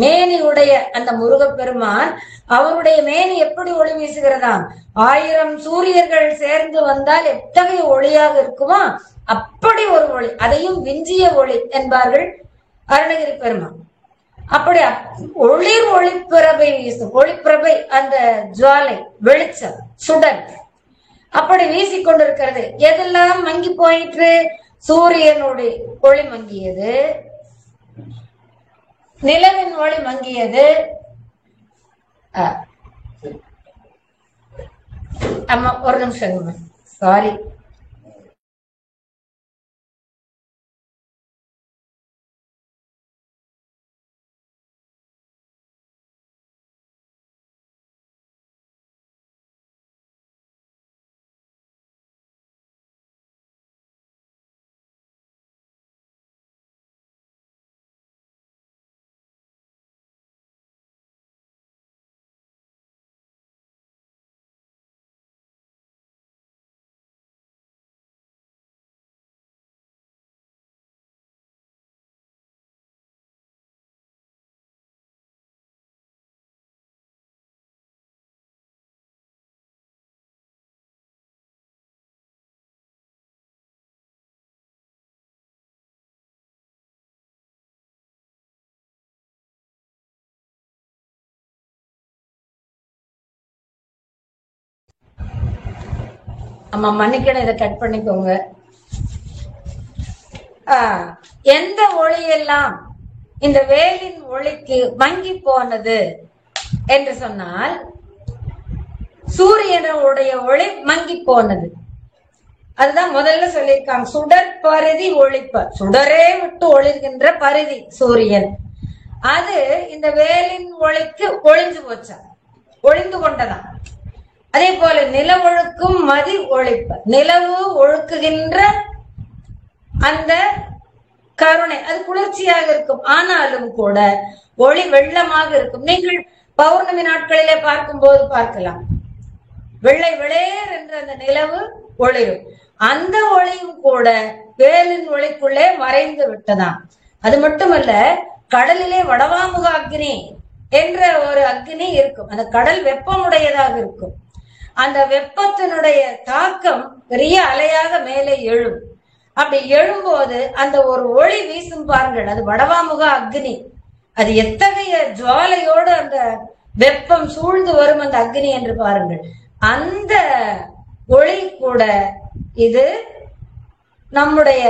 மேனி உடைய அந்த முருகப்பெருமான், அவருடைய மேனி எப்படி ஒளி வீசுகிறதாம்? 1000 சூரியர்கள் சேர்ந்து வந்தால் எத்தகைய ஒளியாக இருக்குமோ அப்படி ஒரு ஒளி, அதையும் விஞ்சிய ஒளி என்பார்கள் அருணகிரி பெருமான். அப்படி ஒளிர் ஒளிப்பிரபை வீசும். ஒளிப்பிரபை அந்த ஜுவாலை, வெளிச்சம், சுடர் அப்படி வீசிக்கொண்டிருக்கிறது. எதெல்லாம் மங்கி போயிற்று? சூரியனுடைய ஒளி மங்கியது, நிலவின் ஒளி மங்கியது. அம்மா ஒரு நிமிஷம், சாரி. அம்மா மன்னிக்கணும், இதை கட் பண்ணிக்கோங்க. எந்த ஒளியெல்லாம் இந்த வேலின் ஒளிக்கு மங்கி போனது என்று சொன்னால் சூரியனுடைய ஒளி மங்கி போனது. அதுதான் முதல்ல சொல்லியிருக்காங்க. சுடர் பருதி ஒளிப்ப, சுடரே விட்டு ஒளிர்கின்ற பருதி சூரியன், அது இந்த வேலின் ஒளிக்கு ஒளிஞ்சு போச்சா, ஒளிந்து கொண்டதான். அதே போல நில ஒழுக்கும் மதி ஒழிப்ப, நிலவு ஒழுக்குகின்ற அந்த கருணை அது குளிர்ச்சியாக இருக்கும். ஆனாலும் கூட ஒளி வெள்ளமாக இருக்கும். நீங்கள் பௌர்ணமி நாட்களிலே பார்க்கும் போது பார்க்கலாம், வெள்ளை வெளேர் என்ற அந்த நிலவு ஒளிரும். அந்த ஒளியும் கூட வேலின் ஒளிக்குள்ளே மறைந்து விட்டதாம். அது மட்டுமல்ல, கடலிலே வடவாமுக அக்னி என்ற ஒரு அக்னி இருக்கும். அந்த கடல் வெப்பமுடையதாக இருக்கும். அந்த வெப்பத்தினுடைய தாக்கம் பெரிய அலையாக மேலே எழும். அப்படி எழும்போது அந்த ஒரு ஒளி வீசும் பாருங்கள், அது வடவாமுக அக்னி. அது எத்தகைய ஜுவாலையோடு அந்த வெப்பம் சூழ்ந்து வரும் அந்த அக்னி என்று பாருங்கள். அந்த ஒளி கூட இது நம்முடைய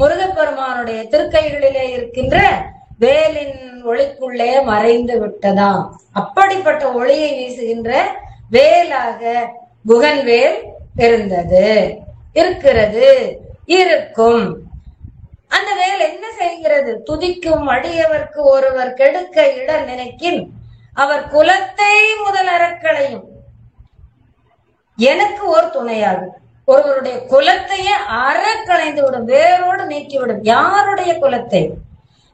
முருகப்பெருமானுடைய திருக்கைகளிலே இருக்கின்ற வேலின் ஒளிக்குள்ளே மறைந்து விட்டதாம். அப்படிப்பட்ட ஒளியை வீசுகின்ற வேலாக குகன் வேல் இருந்தது, இருக்கிறது, இருக்கும். அந்த வேல் என்ன செய்கிறது? துதிக்கும் அடியவர்க்கு ஒருவர் கெடுக்க இடர் நினைக்கின் அவர் குலத்தை முதல் அறக்களையும். எனக்கு ஒரு துணையாகும். ஒருவருடைய குலத்தையே அறக்களைந்து விடும், வேரோடு நீக்கிவிடும். யாருடைய குலத்தை?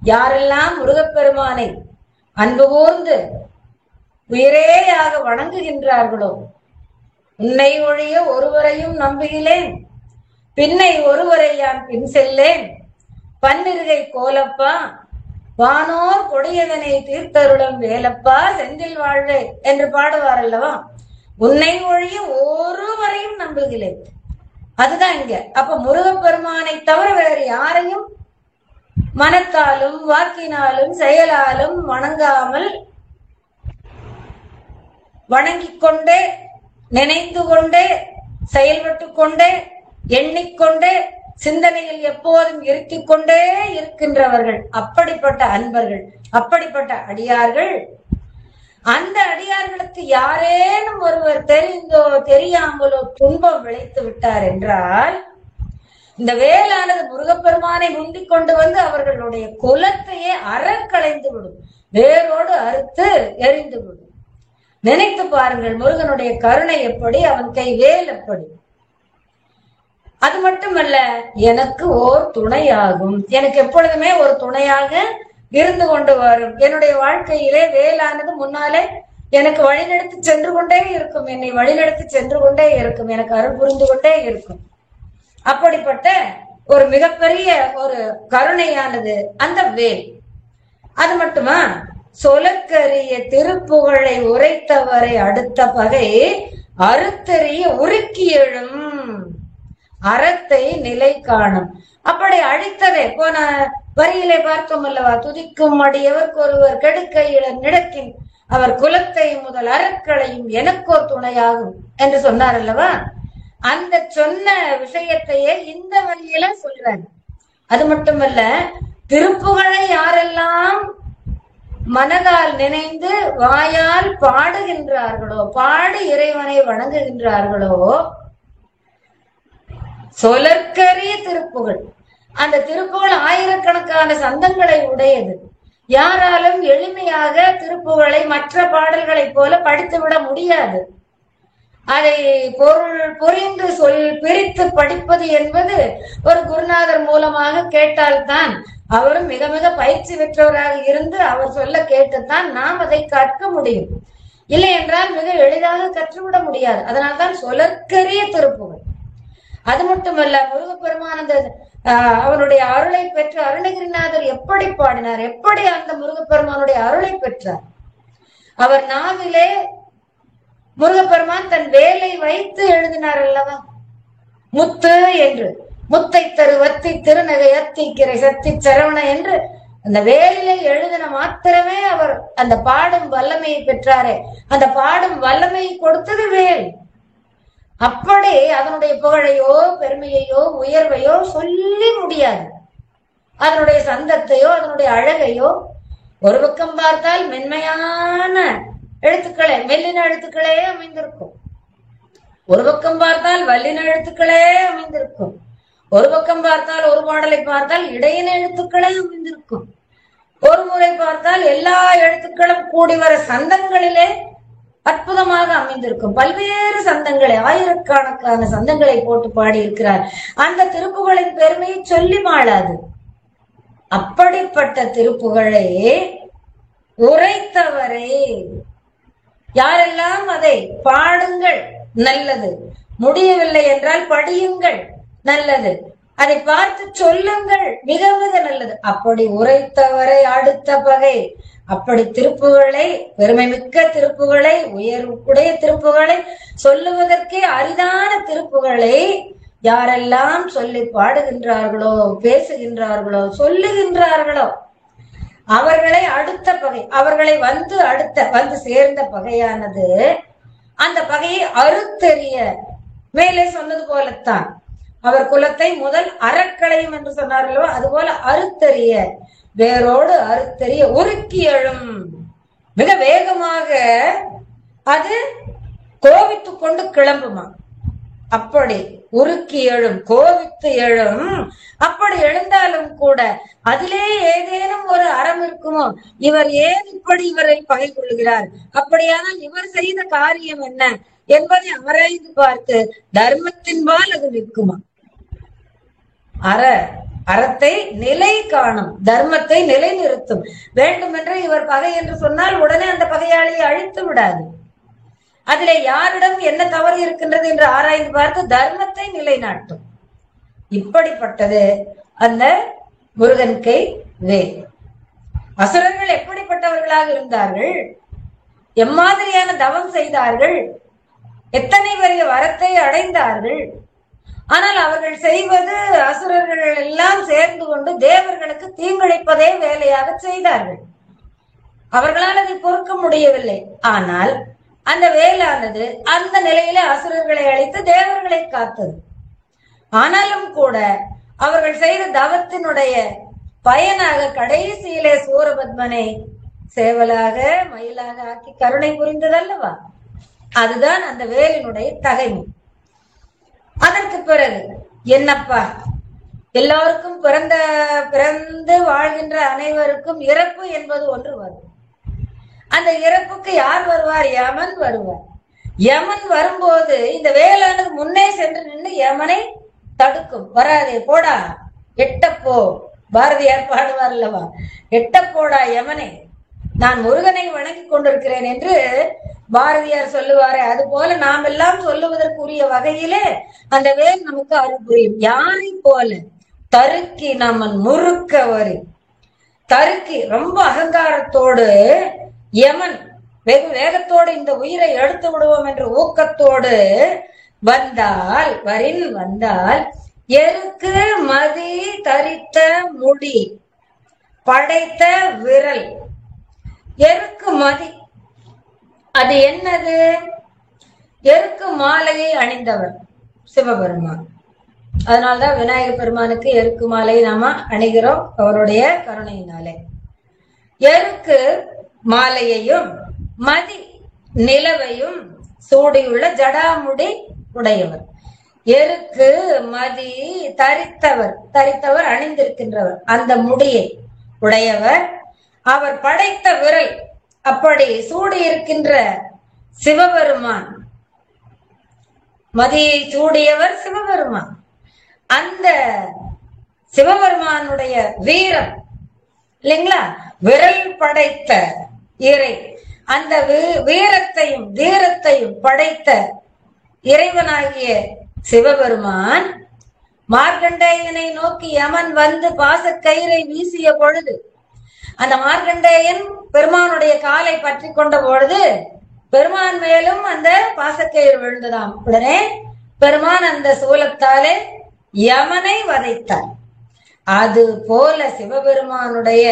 யாரெல்லாம் முருகப்பெருமானை அன்பு கூர்ந்து உயிரேயாக வணங்குகின்றார்களோ, உன்னை ஒழிய ஒருவரையும் நம்புகிறேன், பின்னை ஒருவரை யான் பின் செல்லேன் பன்னிருகை கோலப்பா வானோர் கொடியதனை தீர்த்தருளும் வேலப்பா செந்தில் வாழ்வே என்று பாடுவார் அல்லவா. உன்னை ஒழிய ஒருவரையும் நம்புகிறேன். அதுதான் இங்க. அப்ப முருகப்பெருமானை தவிர வேறு யாரையும் மனத்தாலும் வாக்கினாலும் செயலாலும் வணங்காமல் வணங்கிக் கொண்டே நினைந்து கொண்டே செயல்பட்டு கொண்டே எண்ணிக்கொண்டே சிந்தனையில் எப்போதும் இருக்கிக் கொண்டே இருக்கின்றவர்கள். அப்படிப்பட்ட அன்பர்கள், அப்படிப்பட்ட அடியார்கள். அந்த அடியார்களுக்கு யாரேனும் ஒருவர் தெரிந்தோ தெரியாமலோ துன்பம் விளைத்து விட்டார் என்றால் இந்த வேலானது முருகப்பெருமானை முந்திக் கொண்டு வந்து அவர்களுடைய குலத்தையே அறக்களைந்து விடும், வேரோடு அறுத்து எரிந்து விடும். நினைத்து பாருங்கள், முருகனுடைய கருணை எப்படி, அவன் கை வேல் எப்படி. அது மட்டுமல்ல, எனக்கு ஓர் துணையாகும். எனக்கு எப்பொழுதுமே ஒரு துணையாக இருந்து கொண்டு வரும். என்னுடைய வாழ்க்கையிலே வேலானது முன்னாலே எனக்கு வழிநடத்தி சென்று கொண்டே இருக்கும், என்னை வழிநடத்தி சென்று கொண்டே இருக்கும், எனக்கு அருள் புரிந்து கொண்டே இருக்கும். அப்படிப்பட்ட ஒரு மிகப்பெரிய ஒரு கருணையானது அந்த வேல். அது மட்டுமா, சொலக்கரிய திருப்புகழை உரைத்தவரை அடுத்த பகை அறுத்தறிய உருக்கி எழும் அறத்தை நிலை காணும். அப்படி அழித்ததே போன வரியிலே பார்த்தோம் அல்லவா. துதிக்கும் அடியவர்க்கு ஒருவர் கெடுக்கையில நிடக்கின் அவர் குலத்தை முதல் அறக்களையும் எனக்கோர் துணையாகும் என்று சொன்னார் அல்லவா. அந்த சொன்ன விஷயத்தையே இந்த வழியில சொல்றாரு. அது மட்டுமல்ல, திருப்புகழை யாரெல்லாம் மனதால் நினைந்து வாயால் பாடுகின்றார்களோ, பாடி இறைவனை வணங்குகின்றார்களோ, சொலற்கரிய திருப்புகழ். அந்த திருப்புகழ் ஆயிரக்கணக்கான சந்தங்களை உடையது. யாராலும் எளிமையாக திருப்புகழை மற்ற பாடல்களை போல படித்துவிட முடியாது. அதை பொருள் புரிந்து பிரித்து படிப்பது என்பது ஒரு குருநாதர் மூலமாக கேட்டால்தான், அவரும் மிக மிக பயிற்சி பெற்றவராக இருந்து அவர் சொல்ல கேட்டுத்தான் நாம் அதை கற்க முடியும். இல்லை என்றால் மிக எளிதாக கற்றுவிட முடியாது. அதனால்தான் சொலற்கரிய திருப்புகழ். அது மட்டுமல்ல, முருகப்பெருமான் அந்த அவனுடைய அருளை பெற்று அருணகிரிநாதர் எப்படி பாடினார், எப்படி அந்த முருகப்பெருமானுடைய அருளை பெற்றார். அவர் நாவிலே முருகப்பெருமான் தன் வேலை வைத்து எழுதினார் அல்லவா. முத்து என்று, முத்தை தரு வத்தி திருநகை அத்திக்கிரை சத்தி சரவண என்று அந்த வேலிலே எழுதின மாத்திரமே அவர் அந்த பாடும் வல்லமையை பெற்றாரே. அந்த பாடும் வல்லமையை கொடுத்தது வேல். அப்படி அதனுடைய புகழையோ பெருமையையோ உயர்வையோ சொல்லி முடியாது. அதனுடைய சந்தத்தையோ அதனுடைய அழகையோ. ஒரு பக்கம் பார்த்தால் மென்மையான எழுத்துக்களே, மெல்லின எழுத்துக்களே அமைந்திருக்கும். ஒரு பக்கம் பார்த்தால் வல்லின எழுத்துக்களே அமைந்திருக்கும். ஒரு பக்கம் பார்த்தால், ஒரு பாடலை பார்த்தால் இடையின எழுத்துக்களே அமைந்திருக்கும். ஒரு முறை பார்த்தால் எல்லா எழுத்துக்களும் கூடி வர சந்தங்களிலே அற்புதமாக அமைந்திருக்கும். பல்வேறு சந்தங்களை, ஆயிரக்கணக்கான சந்தங்களை போட்டு பாடி இருக்கிறார். அந்த திருப்புகழின் பெருமையை சொல்லி மாளாது. அப்படிப்பட்ட திருப்புகழை உரைத்தவரே யாரெல்லாம் அதை பாடுங்கள் நல்லது, முடியவில்லை என்றால் படியுங்கள் நல்லது, அதை பார்த்து சொல்லுங்கள் மிக மிக நல்லது. அப்படி உரைத்தவரை அடுத்த பகை. அப்படி திருப்புகளை, பெருமை மிக்க திருப்புகளை, உயர்வுடைய திருப்புகளை, சொல்லுவதற்கே அரிதான திருப்புகளை யாரெல்லாம் சொல்லி பாடுகின்றார்களோ, பேசுகின்றார்களோ, சொல்லுகின்றார்களோ, அவர்களை அடுத்த பகை, அவர்களை வந்து சேர்ந்த பகையானது அந்த பகையை அறுத்தெறிய, மேலே சொன்னது போலத்தான் அவர் குலத்தை முதல் அறக்களையும் என்று சொன்னார்களோ அதுபோல அறுத்தெறிய, வேரோடு அறுத்தெறிய உருக்கி எழும். மிக வேகமாக அது கோவித்து கொண்டு கிளம்புமா. அப்படி உருக்கி எழும், கோவித்து எழும். அப்படி எழுந்தாலும் கூட அதிலே ஏதேனும் ஒரு அறம் இருக்குமோ, இவர் ஏன் இப்படி இவரை பகை கொள்கிறார், அப்படியானால் இவர் செய்த காரியம் என்ன என்பதை ஆராய்ந்து பார்த்து தர்மத்தின்பால் அது நிற்குமா. அறத்தை நிலை காணும், தர்மத்தை நிலைநிறுத்தும். வேண்டுமென்று இவர் பகை என்று சொன்னால் உடனே அந்த பகையாளியை அழித்து விடாது. அதிலே யாரிடம் என்ன தவறு இருக்கின்றது என்று ஆராய்ந்து பார்த்து தர்மத்தை நிலைநாட்டும். இப்படிப்பட்டது அந்த முருகன் கை வேல். அசுரர்கள் எப்படிப்பட்டவர்களாக இருந்தார்கள், எம்மாதிரியான தவம் செய்தார்கள், எத்தனை பெரிய வரத்தை அடைந்தார்கள். ஆனால் அவர்கள் செய்வது அசுரர்கள் எல்லாம் சேர்ந்து கொண்டு தேவர்களுக்கு தீங்கிழைப்பதே வேலையாக செய்தார்கள். அவர்களால் அதை பொறுக்க முடியவில்லை. ஆனால் அந்த வேலானது அந்த நிலையில அசுரர்களை அழித்து தேவர்களை காத்தது. ஆனாலும் கூட அவர்கள் செய்த தவத்தினுடைய பயனாக கடைசியிலே சூரபத்மனை சேவலாக மயிலாக ஆக்கி கருணை புரிந்ததல்லவா? அதுதான் அந்த வேலினுடைய தகைமை. அதற்கு பிறகு என்னப்பா, எல்லோருக்கும் பிறந்து வாழ்கின்ற அனைவருக்கும் இறப்பு என்பது ஒன்று வரும். அந்த இறப்புக்கு யார் வருவார்? யமன் வருவார். யமன் வரும்போது இந்த வேலானது முன்னே சென்று நின்று யமனை தடுக்கும். வராதே, போடா, எட்டப்போ. பாரதியார் பாடுவார் அல்லவா, எட்டப்போடா யமனே, நான் முருகனை வணங்கி கொண்டிருக்கிறேன் என்று பாரதியார் சொல்லுவாரே, அது போல நாம் எல்லாம் சொல்லுவதற்குரிய வகையிலே அந்த வேல் நமக்கு அருள் புரியும். யாரை போல? தருக்கி நமன் முறுக்க வரி. தருக்கி ரொம்ப அகங்காரத்தோடு, யமன் வெகு வேகத்தோடு இந்த உயிரை எடுத்து விடுவோம் என்று ஊக்கத்தோடு வந்தால், எருக்கு மதி தரித்த முடி படைத்த விரல். எருக்கு மதி, அது என்னது? எருக்கு மாலையை அணிந்தவர் சிவபெருமான். அதனால்தான் விநாயகர் பெருமானுக்கு எருக்கு மாலையை நாம அணிகிறோம், அவருடைய கருணையினாலே. எருக்கு மாலையையும் மதி நிலவையும் சூடியுள்ள ஜடாமுடி உடையவர். எருக்கு மதி தரித்தவர் அணிந்திருக்கின்றவர், அந்த முடியை உடையவர். அவர் படைத்த விரல், அப்படி சூடி இருக்கின்ற சிவபெருமான், மதியை சூடியவர் சிவபெருமான். அந்த சிவபெருமானுடைய வீரம் இல்லைங்களா, விரல் படைத்த இறை, அந்த வீரத்தையும் தீரத்தையும் படைத்த இறைவனாகிய சிவபெருமான் மார்க்கண்டேயனை நோக்கி யமன் வந்து பாசக்கயிறை வீசிய பொழுது, அந்த மார்க்கண்டேயன் பெருமானுடைய காலை பற்றி கொண்ட பொழுது பெருமான் மேலும் அந்த பாசக்கயிறு விழுந்ததாம். உடனே பெருமான் அந்த சூலத்தாலே யமனை வதைத்தார். அது போல சிவபெருமானுடைய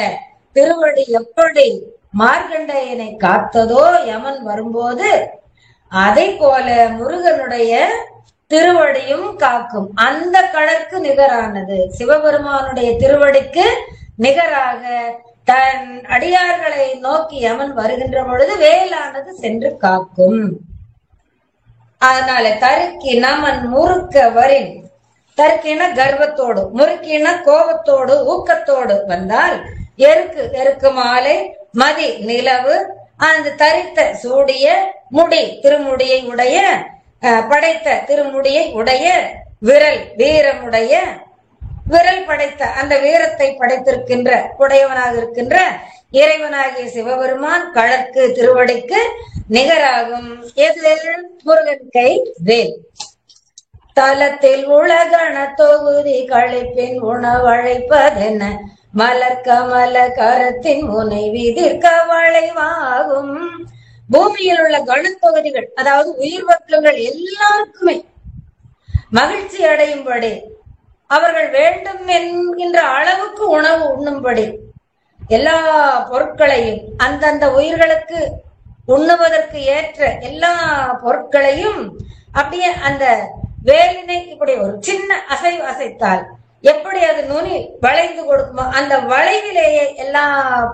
திருவடி எப்படி மார்க்கண்டேயனை காத்ததோ யமன் வரும்போது, அதை போல முருகனுடைய திருவடியும் காக்கும். அந்த கடற்கு நிகரானது சிவபெருமானுடைய திருவடிக்கு நிகராக தன் அடியார்களை நோக்கி யமன் வருகின்ற பொழுது வேலானது சென்று காக்கும். அதனால தருக்கி நமன் முறுக்க வரின். தருக்கின கர்வத்தோடு, முறுக்கின கோபத்தோடு ஊக்கத்தோடு வந்தால், எருக்கு மாலை மதி நிலவு, அந்த தரித்த சூடிய முடி திருமுடியை உடைய, படைத்த திருமுடியை உடைய விரல் வீரமுடைய, விரல் படைத்த அந்த வீரத்தை படைத்திருக்கின்ற உடையவனாக இருக்கின்ற இறைவனாகிய சிவபெருமான் கழற்கு திருவடிக்கு நிகராகும். எது? முருகன் கை வேல். தலத்தில் உலகண தொகுதி கழிப்பின் உணவழைப்பதென மலர் கமல கரத்தின் முனை விதிர்க்க வளைவாகும். பூமியில் உள்ள கணத்தொகுதிகள், அதாவது உயிர் வர்க்கங்கள் எல்லாருக்குமே மகிழ்ச்சி அடையும்படி, அவர்கள் வேண்டும் என்கின்ற அளவுக்கு உணவு உண்ணும்படி எல்லா பொருட்களையும், அந்தந்த உயிர்களுக்கு உண்ணுவதற்கு ஏற்ற எல்லா பொருட்களையும் அப்படியே அந்த வேலினை இப்படி ஒரு சின்ன அசைவு அசைத்தால் எப்படி அது நுனி வளைந்து கொடுக்குமா, அந்த வளைவிலேயே எல்லா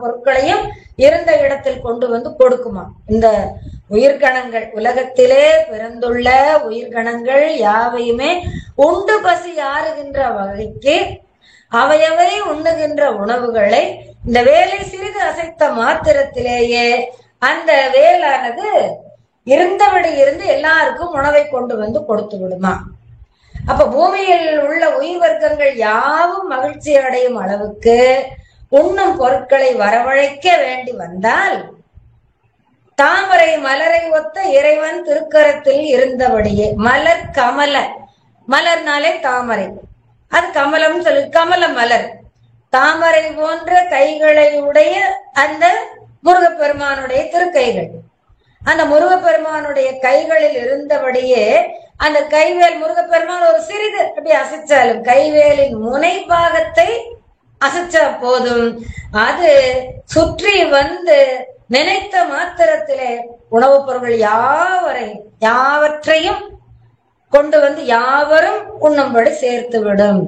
பொருட்களையும் இருந்த இடத்தில் கொண்டு வந்து கொடுக்குமா. இந்த உயிர்கணங்கள், உலகத்திலே பிறந்துள்ள உயிர்கணங்கள் யாவையுமே உண்டு பசி ஆறுகின்ற வகைக்கு அவையவை உண்ணுகின்ற உணவுகளை இந்த வேலை சிறிது அசைத்த மாத்திரத்திலேயே அந்த வேலானது இருந்தபடி இருந்து எல்லாருக்கும் உணவை கொண்டு வந்து கொடுத்து விடுமா. அப்ப பூமியில் உள்ள உயிர் வர்க்கங்கள் யாவும் மகிழ்ச்சி அடையும் அளவுக்கு உண்ணும் பொருட்களை வரவழைக்க வேண்டி வந்தால், தாமரை மலரை ஒத்த இறைவன் திருக்கரத்தில் இருந்தபடியே, மலர் கமல, மலர்னாலே தாமரை, அது கமலம் சொல்லு. கமல மலர் தாமரை போன்ற கைகளை உடைய அந்த முருகப்பெருமானுடைய திருக்கைகள். அந்த முருகப்பெருமானுடைய கைகளில் இருந்தபடியே அந்த கைவேல் முருகப்பெருமான் ஒரு சிறிது அப்படி அசைச்சாலும் கைவேலின் முனை பாகத்தை அசைச்சா போதும், அது சுற்றி வந்து நினைத்த மாத்திரத்திலே உணவுப் பொருட்கள் யாவற்றையும் கொண்டு வந்து யாவரும் உண்ணும்படி சேர்த்து விடும்.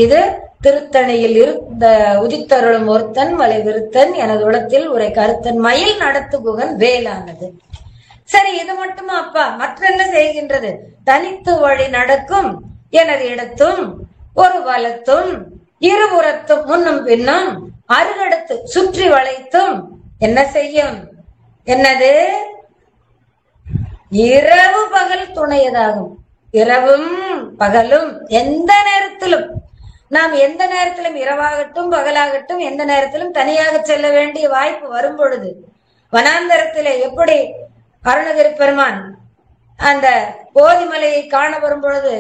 இது திருத்தணியில் இருந்த உதித்தருளும் ஒருத்தன் மலை விருத்தன் எனது உலத்தில் உரை கருத்தன் மயில் நடத்து குகன் வேலானது. சரி, இது மட்டுமா அப்பா? மற்ற என்ன செய்கின்றது? தனித்து வழி நடக்கும் எனது இடத்தும் ஒரு வலத்தும் இருபுறத்தும் முன்னும் பின்னும் அருகடுத்து சுற்றி வளைத்தும் என்ன செய்யும்? என்னது? இரவு பகல் துணையதாகும். இரவும் பகலும் எந்த நேரத்திலும், நாம் எந்த நேரத்திலும் இரவாகட்டும் பகலாகட்டும் எந்த நேரத்திலும் தனியாக செல்ல வேண்டிய வாய்ப்பு வரும் பொழுது, வனாந்தரத்திலே எப்படி அருணகிரி பெருமான் அந்த போதிமலையை காண வரும் பொழுது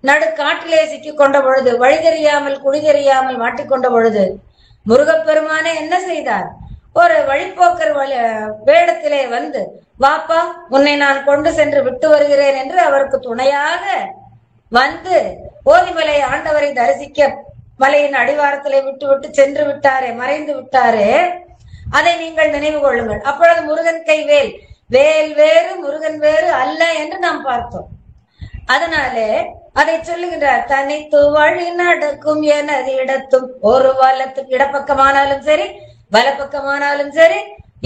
நடுக்காட்டிலே சிக்கி கொண்ட பொழுது, வழி தெரியாமல் குழி தெரியாமல் மாட்டிக்கொண்ட பொழுது முருகப்பெருமானே என்ன செய்தார்? ஒரு வழிப்போக்கர் வேடத்திலே வந்து, வாப்பா உன்னை நான் கொண்டு சென்று விட்டு வருகிறேன் என்று அவருக்கு துணையாக வந்து போதிமலை ஆண்டவரை தரிசிக்க மலையின் அடிவாரத்திலே விட்டு விட்டு சென்று விட்டாரே, மறைந்து விட்டாரே, அதை நீங்கள் நினைவு கொள்ளுங்கள். அப்பொழுது முருகன் கை வேல், வேல் வேறு முருகன் வேறு அல்ல என்று நாம் பார்த்தோம். அதனாலே அதை சொல்லுகின்றார். தனித்து வழி நடக்கும் எனது இடத்தும் ஒரு வலத்தும், இடப்பக்கமானாலும் சரி வலப்பக்கமானாலும் சரி,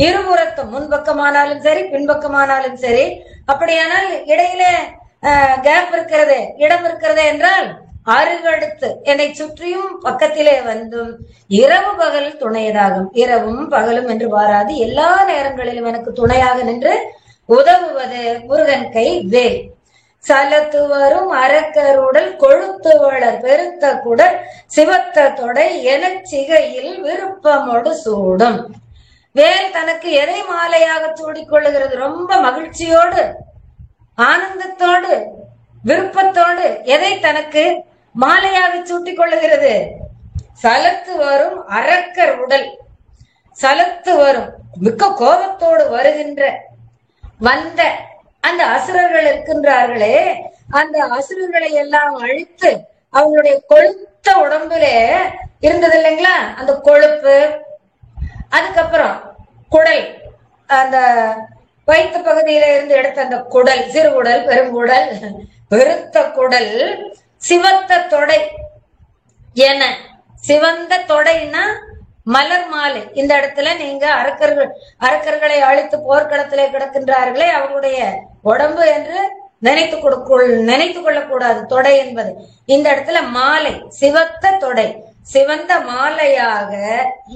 இருபுறத்தும் முன்பக்கமானாலும் சரி பின்பக்கமானாலும் சரி. அப்படியானால் இடையிலே கேப் இருக்கிறதே, இடம் இருக்கிறதே என்றால் அருகடுத்து என்னை சுற்றியும் பக்கத்திலே வந்தும் இரவு பகல் துணையதாகும். இரவும் பகலும் என்று வாராது, எல்லா நேரங்களிலும் எனக்கு துணையாக நின்று உதவுவது முருகன் கை வேல். சலத்து வரும் அரக்கருடல் கொழுத்து வளர் பெருத்த குடல் சிவத்த தொடை என சிகையில் விருப்பமோடு சூடும். வேல் தனக்கு எதை மாலையாக சூடிக்கொள்ளுகிறது? ரொம்ப மகிழ்ச்சியோடு ஆனந்தத்தோடு விருப்பத்தோடு எதை தனக்கு மாலையாக சூட்டிக் கொள்ளுகிறது? சலத்து வரும் அரக்கர் உடல். சலத்து வரும் மிக்க கோபத்தோடு வருகின்ற வந்த அந்த அசுரர்கள் இருக்கின்றார்களே, அந்த அசுரர்களை எல்லாம் அழித்து அவங்களுடைய கொழுத்த உடம்பிலே இருந்தது இல்லைங்களா அந்த கொழுப்பு, அதுக்கப்புறம் குடல், அந்த வயிற்று பகுதியில இருந்து எடுத்த அந்த குடல், சிறுகுடல் பெருங்குடல் பெருத்த குடல், சிவத்த தொடை என, சிவந்த தொடைன்னா மலர் மாலை. இந்த இடத்துல நீங்க அரக்கர்களை அழித்து போர்க்களத்திலே கிடக்கின்றார்களே அவர்களுடைய உடம்பு என்று நினைத்து கொள்ளக்கூடாது. தொடை என்பது இந்த இடத்துல மாலை, சிவத்த தொடை, சிவந்த மாலையாக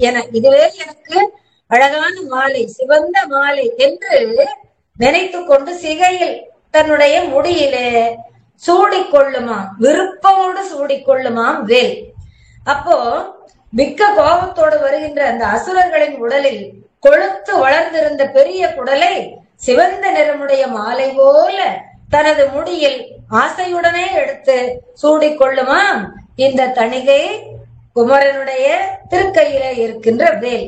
என, இதுவே எனக்கு அழகான மாலை, சிவந்த மாலை என்று நினைத்து கொண்டு சிகையில் தன்னுடைய முடியிலே சூடிக்கொள்ளுமாம், விருப்பமோடு சூடிக்கொள்ளுமாம் வேல். அப்போ மிக்க கோபத்தோடு வருகின்ற அந்த அசுரர்களின் உடலில் கொழுத்து வளர்ந்திருந்த பெரிய குடலை சிவந்த நிறமுடைய மாலை போல தனது முடியில் ஆசையுடனே எடுத்து சூடிக்கொள்ளுமாம் இந்த தணிகை குமரனுடைய திருக்கையிலே இருக்கின்ற வேல்.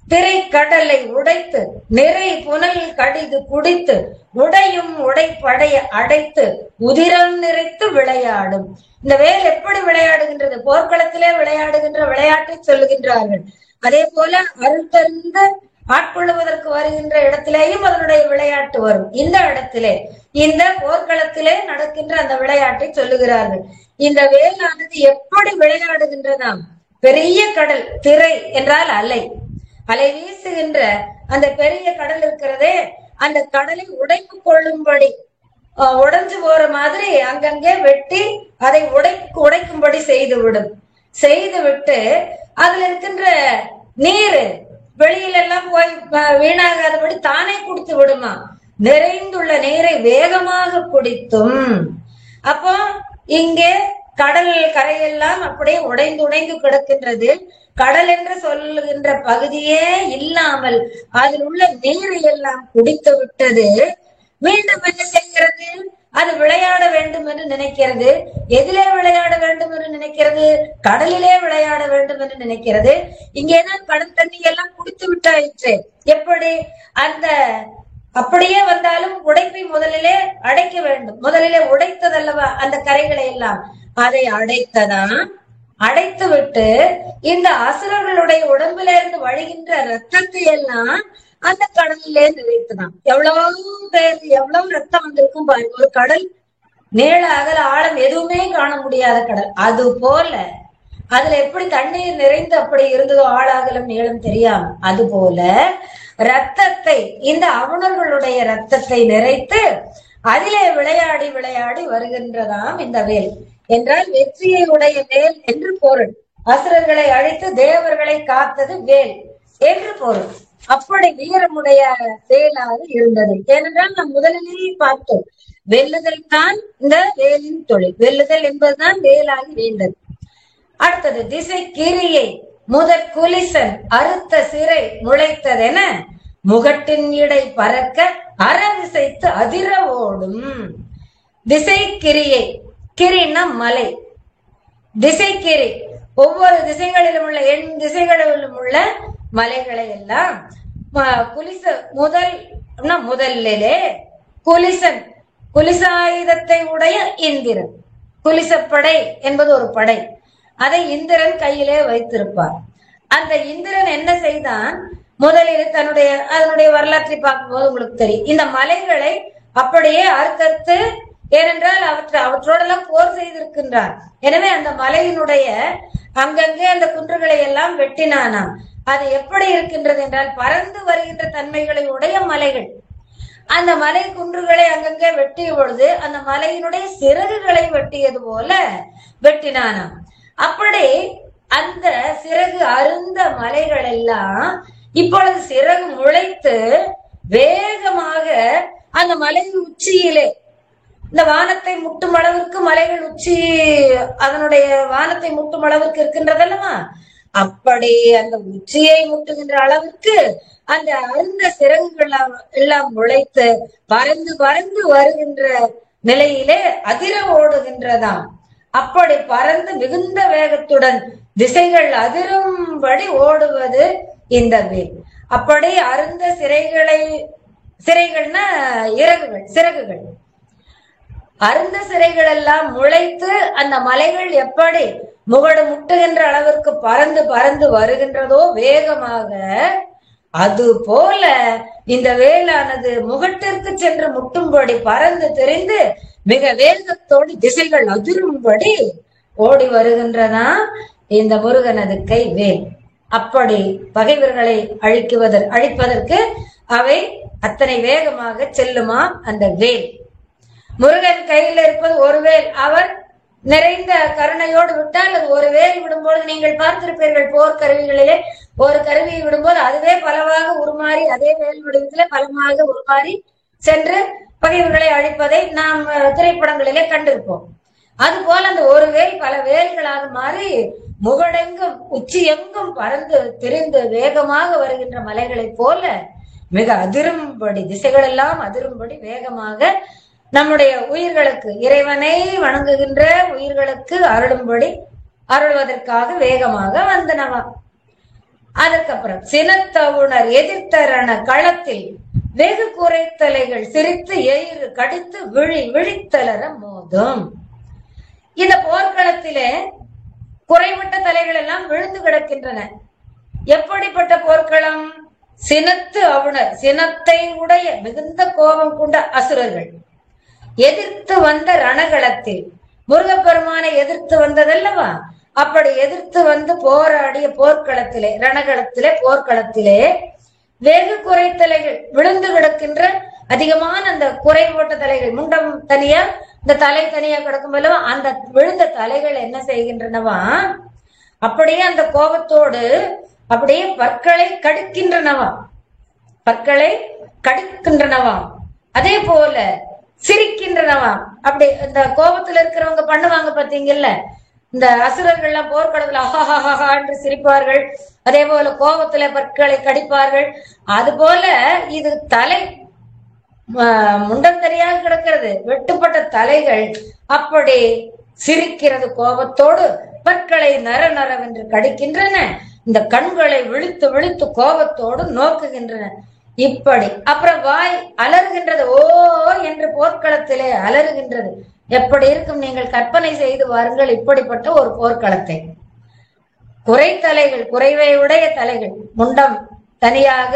திரை கடலை உடைத்து நிறை புனல் கடிது குடித்து உடையும் உடைப்படைய அடைத்து உதிரம் நிறைத்து விளையாடும். இந்த வேல் எப்படி விளையாடுகின்றது? போர்க்களத்திலே விளையாடுகின்ற விளையாட்டை சொல்லுகின்றார்கள். அதே போல அருள் தருந்து ஆட்கொள்ளுவதற்கு வருகின்ற இடத்திலேயும் அதனுடைய விளையாட்டு வரும். இந்த இடத்திலே இந்த போர்க்களத்திலே நடக்கின்ற அந்த விளையாட்டை சொல்லுகிறார்கள். இந்த வேலானது எப்படி விளையாடுகின்றதாம்? பெரிய கடல், திரை என்றால் அலை, அலை வீசுகின்ற அந்த பெரிய கடல் இருக்கிறதே, அந்த கடலை உடைப்பு கொள்ளும்படி, உடைஞ்சு போற மாதிரி அங்கங்கே வெட்டி அதை உடைக்கும்படி செய்து விட்டு அதுல இருக்கின்ற நீர் வெளியிலெல்லாம் போய் வீணாகாதபடி தானே குடித்து விடுமா. நிறைந்துள்ள நீரை வேகமாக குடித்தும். அப்போ இங்கே கடல் கரையெல்லாம் அப்படியே உடைந்து கிடக்கின்றது. கடல் என்று சொல்லுகின்ற பகுதியே இல்லாமல் அதில் உள்ள நீரை எல்லாம் குடித்து விட்டது. மீண்டும் என்ன செய்கிறது? அது விளையாட வேண்டும் என்று நினைக்கிறது. எதிலே விளையாட வேண்டும் என்று நினைக்கிறது? கடலிலே விளையாட வேண்டும் என்று நினைக்கிறது. இங்கேதான் கடல் தண்ணி எல்லாம் குடித்து விட்டாயிற்று. எப்படி? அந்த அப்படியே வந்தாலும் உடைப்பை முதலிலே அடைக்க வேண்டும். முதலிலே உடைத்ததல்லவா அந்த கரைகளை எல்லாம், அதை அடைத்து விட்டு இந்த அசுரர்களுடைய உடம்புல இருந்து வழிகின்ற ரத்தத்தை எல்லாம் அந்த கடலிலே நிறைத்துதான். எவ்வளவு பேர், எவ்வளவு ரத்தம் வந்திருக்கும் பாருங்க. ஒரு கடல் நீள அகல ஆழம் எதுவுமே காண முடியாத கடல். அது போல அதுல எப்படி தண்ணீர் நிறைந்து அப்படி இருந்ததோ, ஆழாகலம் நீளம் தெரியாம, அது போல ரத்தத்தை, இந்த அவுணர்களுடைய ரத்தத்தை நிறைத்து அதிலே விளையாடி விளையாடி வருகின்றதாம் இந்த வேல். என்றால் வெற்றியை உடைய வேல் என்று பொருள். அசுரர்களை அழித்து தேவர்களை காத்தது வேல் என்று பொருள். அப்படி வீரமுடைய வேலாக இருந்தது. ஏனென்றால் நாம் முதலிலேயே பார்த்தோம், வெல்லுதல் தான் இந்த வேலின் தொழில். வெல்லுதல் என்பதுதான் வேலாகி வேண்டது. அடுத்தது திசை கிரியை முதற் குலிசன் அறுத்த சிறை முளைத்ததென முகட்டின் இடை பறக்க அறவிசைத்து அதிர ஓடும். திசை கிரியை, கிரின்னா மலை, திசைக்கிரி ஒவ்வொரு திசைகளிலும் உள்ள 8 திசைகளிலும் உள்ள மலைகளை எல்லாம் முதலிலே குலிசன், குலிசாயுதத்தை உடைய இந்திரன், குலிசப்படை என்பது ஒரு படை, அதை இந்திரன் கையிலே வைத்திருப்பார். அந்த இந்திரன் என்ன செய்தான்? முதலில் அதனுடைய வரலாற்றை பார்க்கும்போது உங்களுக்கு தெரியும். இந்த மலைகளை அப்படியே அறுத்தறுத்து, ஏனென்றால் அவற்றோடெல்லாம் போர் செய்திருக்கின்றார். எனவே அந்த மலையினுடைய அங்கங்கே அந்த குன்றுகளை எல்லாம் வெட்டினானாம். அது எப்படி இருக்கின்றது என்றால், பறந்து வருகின்ற தன்மைகளை உடைய மலைகள். அந்த மலை குன்றுகளை அங்கங்கே வெட்டிய பொழுது அந்த மலையினுடைய சிறகுகளை வெட்டியது போல வெட்டினானாம். அப்படி அந்த சிறகு அருந்த மலைகள் எல்லாம் இப்பொழுது சிறகு முளைத்து வேகமாக அந்த மலை உச்சியிலே, இந்த வானத்தை முட்டும் அளவிற்கு மலைகள் உச்சி அதனுடைய வானத்தை முட்டும் அளவிற்கு இருக்கின்றதல்லவா, அப்படி அந்த உச்சியை முட்டுகின்ற அளவிற்கு அந்த அருந்த சிறகுகள் எல்லாம் முளைத்து பறந்து பறந்து வருகின்ற நிலையிலே அதிர ஓடுகின்றதாம். அப்படி பறந்து மிகுந்த வேகத்துடன் திசைகள் அதிரும்படி ஓடுவது இந்த வேல். அப்படி அருந்த சிறைகள்னா இறகுகள், சிறகுகள், அருந்த சிறைகள் எல்லாம் முளைத்து அந்த மலைகள் எப்படி முகடு முட்டுகின்ற அளவிற்கு பறந்து பறந்து வருகின்றதோ வேகமாக, அது போல இந்த வேலானது முகட்டிற்கு சென்று முட்டும்படி பறந்து தெரிந்து மிக வேகத்தோடு திசைகள் அதிரும்படி ஓடி வருகின்றனா இந்த முருகனது கை வேல். அப்படி பகைவர்களை அழிப்பதற்கு அவை அத்தனை வேகமாக செல்லுமா அந்த வேல். முருகன் கையில் இருப்பது ஒரு வேல். அவர் நிறைந்த கருணையோடு விட்டால் அது ஒரு வேல் விடும்போது நீங்கள் பார்த்திருப்பீர்கள், போர்க்கருவிகளிலே ஒரு கருவியை விடும்போது அதுவே பலவாக உருமாறி, அதே வேல் விடுவதிலே பலமாக உருமாறி சென்று பகைவர்களை அழிப்பதை நாம் திரைப்படங்களிலே கண்டிருப்போம். அது போல அந்த ஒரு வேல் பல வேல்களாக மாறி முகடெங்கும் உச்சி எங்கும் பறந்து திரிந்து வேகமாக வருகின்ற மலைகளை போல மிக அதிரும்படி, திசைகள் எல்லாம் அதிரும்படி வேகமாக நம்முடைய உயிர்களுக்கு, இறைவனை வணங்குகின்ற உயிர்களுக்கு அருள்வதற்காக வேகமாக வந்தனவா. அதற்கப்புறம் சினத்தவுணர் எதிர்த்தரண களத்தில் வெகு குறைத்தலைகள் சிரித்து எயிறு கடித்து விழித்தளர மோதும். இந்த போர்க்களத்திலே குறைவிட்ட தலைகள் எல்லாம் விழுந்து கிடக்கின்றன. எப்படிப்பட்ட போர்க்களம்? சினத்து அவுணர், சினத்தை உடைய மிகுந்த கோபம் கொண்ட அசுரர்கள் எதிர்த்து வந்த ரணகளத்தில், முருகப்பெருமானை எதிர்த்து வந்ததல்லவா, அப்படி எதிர்த்து வந்து போராடிய போர்க்களத்திலே, ரணகளத்திலே, போர்க்களத்திலே வெகு குறைத்தலைகள் விழுந்து கிடக்கின்ற அதிகமான அந்த குறை போட்ட தலைகள், முண்டம் தனியா இந்த தலை தனியா கிடக்கும் அல்லவா, அந்த விழுந்த தலைகள் என்ன செய்கின்றனவா, அப்படியே அந்த கோபத்தோடு அப்படியே பற்களை கடிக்கின்றனவாம், அதே போல சிரிக்கின்றனவாம். அப்படி இந்த கோபத்துல இருக்கிறவங்க பண்ணுவாங்க பாத்தீங்கல்ல, இந்த அசுரர்கள் எல்லாம் போர்க்களத்துல அஹாஹாஹா என்று சிரிப்பார்கள், அதே போல கோபத்துல பற்களை கடிப்பார்கள். அது போல இது தலை முண்டம் தெரியாக கிடக்கிறது, வெட்டுப்பட்ட தலைகள் அப்படி சிரிக்கிறது கோபத்தோடு. பற்களை நர நரவென்று கடிக்கின்றன. இந்த கண்களை விழித்து விழித்து கோபத்தோடு நோக்குகின்றன. இப்படி அப்புறம் வாய் அலறுகின்றது. ஓ என்று போர்க்களத்திலே அலறுகின்றது. எப்படி இருக்கும் நீங்கள் கற்பனை செய்து வாருங்கள் இப்படிப்பட்ட ஒரு போர்க்களத்தை. குறைத்தலைகள், குறைவை உடைய தலைகள், முண்டம் தனியாக,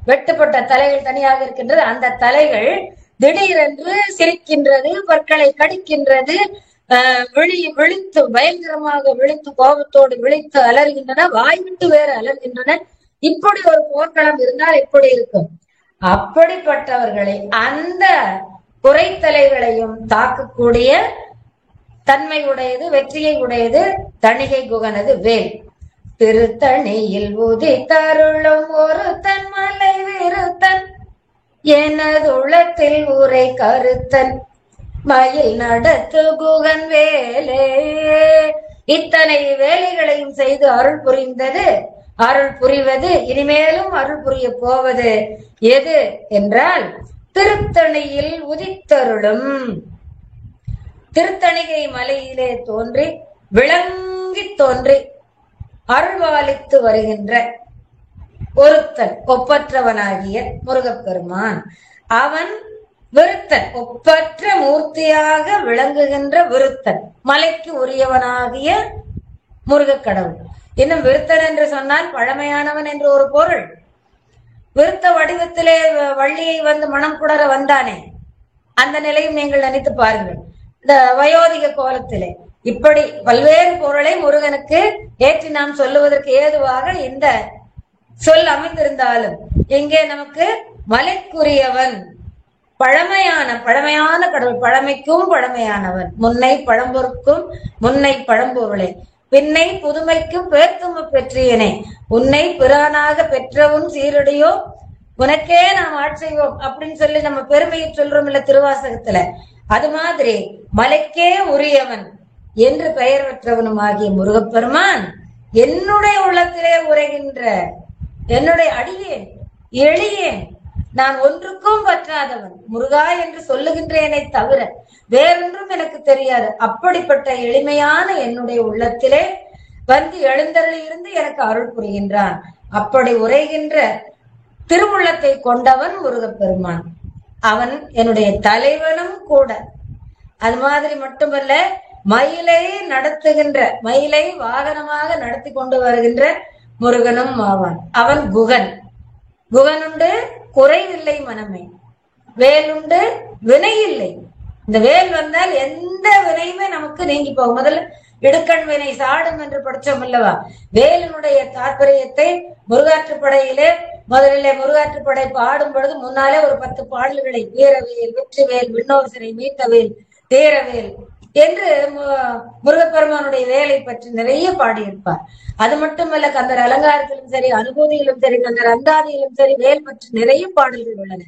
வெட்டுப்பட்ட தலைகள் தனியாக இருக்கின்றது. அந்த தலைகள் திடீரென்று சிரிக்கின்றது, பற்களை கடிக்கின்றது, விழித்து பயங்கரமாக விழித்து கோபத்தோடு விழித்து அலறுகின்றன, வாய் விட்டு வேறு அலறுகின்றன. இப்படி ஒரு போர்க்களம் இருந்தால் எப்படி இருக்கும்? அப்படிப்பட்டவர்களை அந்த குறைத்தலைகளையும் தாக்கக்கூடிய தன்மை உடையது, வெற்றியை உடையது தணிகை குகனது வேல். திருத்தணியில் உதித்தருளும் ஒரு தன் மலை விருத்தன், எனது உள்ளத்தில் உரை கருத்தன், மயில் நடத்து குகன் வேலே. இத்தனை வேலைகளையும் செய்து அருள் புரிந்தது, அருள் புரிவது, இனிமேலும் அருள் புரிய போவது எது என்றால் திருத்தணியில் உதித்தருளும். திருத்தணிகை மலையிலே தோன்றி விளங்கி தோன்றி அருள்வாளித்து வருகின்ற ஒருத்தன், ஒப்பற்றவனாகிய முருகப்பெருமான். அவன் விருத்தன், ஒப்பற்ற மூர்த்தியாக விளங்குகின்ற விருத்தன், மலைக்கு உரியவனாகிய முருகக் கடவுள். இன்னும் விருத்தன் என்று சொன்னால் பழமையானவன் என்று ஒரு பொருள். விருத்த வடிவத்திலே வள்ளியை வந்து மனம் குடர வந்தானே, அந்த நிலையும் நீங்கள் நினைத்து பாருங்கள். இந்த வயோதிக கோலத்திலே இப்படி பல்வேறு பொருளை முருகனுக்கு ஏற்றி நாம் சொல்லுவதற்கு ஏதுவாக இந்த சொல் அமைந்திருந்தாலும், இங்கே நமக்கு மலைக்குரியவன், பழமையான கடவுள், பழமைக்கும் பழமையானவன், முன்னை பழம்பொருக்கும் முன்னை பழம்பொருளை, பின்னை புதுமைக்கும் பேர்த்தும பெற்றியனே, உன்னை பிரானாக பெற்றவும் சீரடியோ உனக்கே நாம் ஆட்செய்வோம் அப்படின்னு சொல்லி நம்ம பெருமையை சொல்றோம் இல்ல திருவாசகத்துல. அது மாதிரி மலைக்கே உரியவன் என்று பெயர் பெற்றவனும் ஆகிய முருகப்பெருமான் என்னுடைய உள்ளத்திலே உரைகின்ற, என்னுடைய அடியேன், எளியேன், நான் ஒன்றுக்கும் பற்றாதவன், முருகா என்று சொல்லுகின்றேனை தவிர வேறொன்றும் எனக்கு தெரியாது. அப்படிப்பட்ட எளிமையான என்னுடைய உள்ளத்திலே வந்து எழுந்தருளி இருந்து எனக்கு அருள் புரிகின்றான். அப்படி உரைகின்ற திருவுள்ளத்தை கொண்டவன் முருகப்பெருமான். அவன் என்னுடைய தலைவனும் கூட. அது மாதிரி மட்டுமல்ல, மயிலை நடத்துகின்ற, மயிலை வாகனமாக நடத்தி கொண்டு வருகின்ற முருகனும் ஆவான். அவன் குகன். குகனுண்டு குறைவில்லை மனமே, வேலுண்டு வினை இல்லை. இந்த வேல் வந்தால் எந்த வினையுமே நமக்கு நீங்கி போகும். முதல்ல இடுக்கண் வினை சாடும் என்று படிச்சோம் அல்லவா? வேலினுடைய தாற்பயத்தை முருகாற்றுப்படையிலே முதலிலே முருகாற்றுப்படை பாடும் பொழுது முன்னாலே ஒரு 10 பாடல்களை, வீரவேல், வெற்றிவேல், விண்ணோர் சிறை மீட்டவேல், தீரவேல் என்று முருகப்பெருமானுடைய வேலை பற்றி நிறைய பாடியிருப்பார். அது மட்டுமல்ல, கந்தர் அலங்காரத்திலும் சரி, அனுபூதியிலும் சரி, கந்தர் அந்தாதியிலும் சரி, வேல் பற்றி நிறைய பாடல்கள் உள்ளன.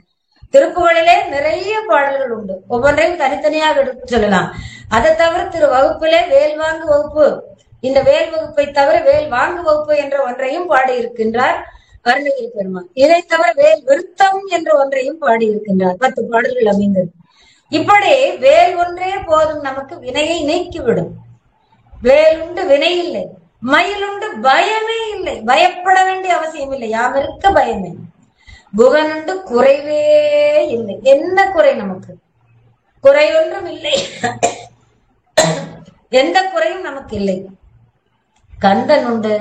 திருப்புகழிலே நிறைய பாடல்கள் உண்டு, ஒவ்வொன்றையும் தனித்தனியாக எடுத்து சொல்லலாம். அதை தவிர திரு வகுப்பிலே வேல் வாங்கு வகுப்பு, இந்த வேல் வகுப்பை தவிர வேல் வாங்கு வகுப்பு என்ற ஒன்றையும் பாடி இருக்கின்றார் அருணகிரி பெருமான். இதை தவிர வேல் விருத்தம் என்ற ஒன்றையும் பாடி இருக்கின்றார். 10 பாடல்கள் அமைந்தது. இப்படி வேல் ஒன்றே போதும், நமக்கு வினையை நீக்கிவிடும். வேலுண்டு வினை இல்லை, மயிலுண்டு பயமே இல்லை, பயப்பட வேண்டிய அவசியம் இல்லை, யாம் இருக்க பயமே. குகனுண்டு குறைவே இல்லை. என்ன குறை நமக்கு? குறை ஒன்றும் இல்லை, எந்த குறையும் நமக்கு இல்லை. கந்தன் உண்டு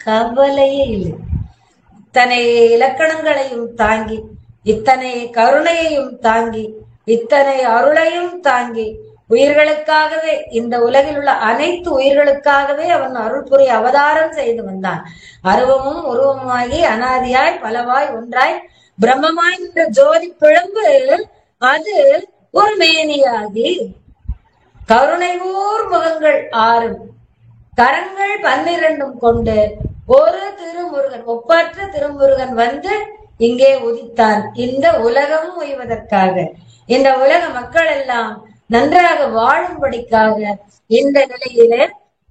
கவலையே இல்லை. இத்தனை இலக்கணங்களையும் தாங்கி, இத்தனை கருணையையும் தாங்கி, இத்தனை அருளையும் தாங்கி, உயிர்களுக்காகவே, இந்த உலகில் உள்ள அனைத்து உயிர்களுக்காகவே அவன் அருள் புரிய அவதாரம் செய்து வந்தான். அருவமும் உருவமாகி அனாதியாய் பலவாய் ஒன்றாய் பிரம்மமாய் என்ற ஜோதி பிழம்பு அது ஒரு மேனியாகி, கருணை ஊர் முகங்கள் 6, கரங்கள் 12 கொண்டு ஒரு திருமுருகன், ஒப்பற்ற திருமுருகன் வந்து இங்கே உதித்தான். இந்த உலகம் உய்வதற்காக, இந்த உலக மக்கள் எல்லாம் நன்றாக வாழும்படிக்காக இந்த நிலையிலே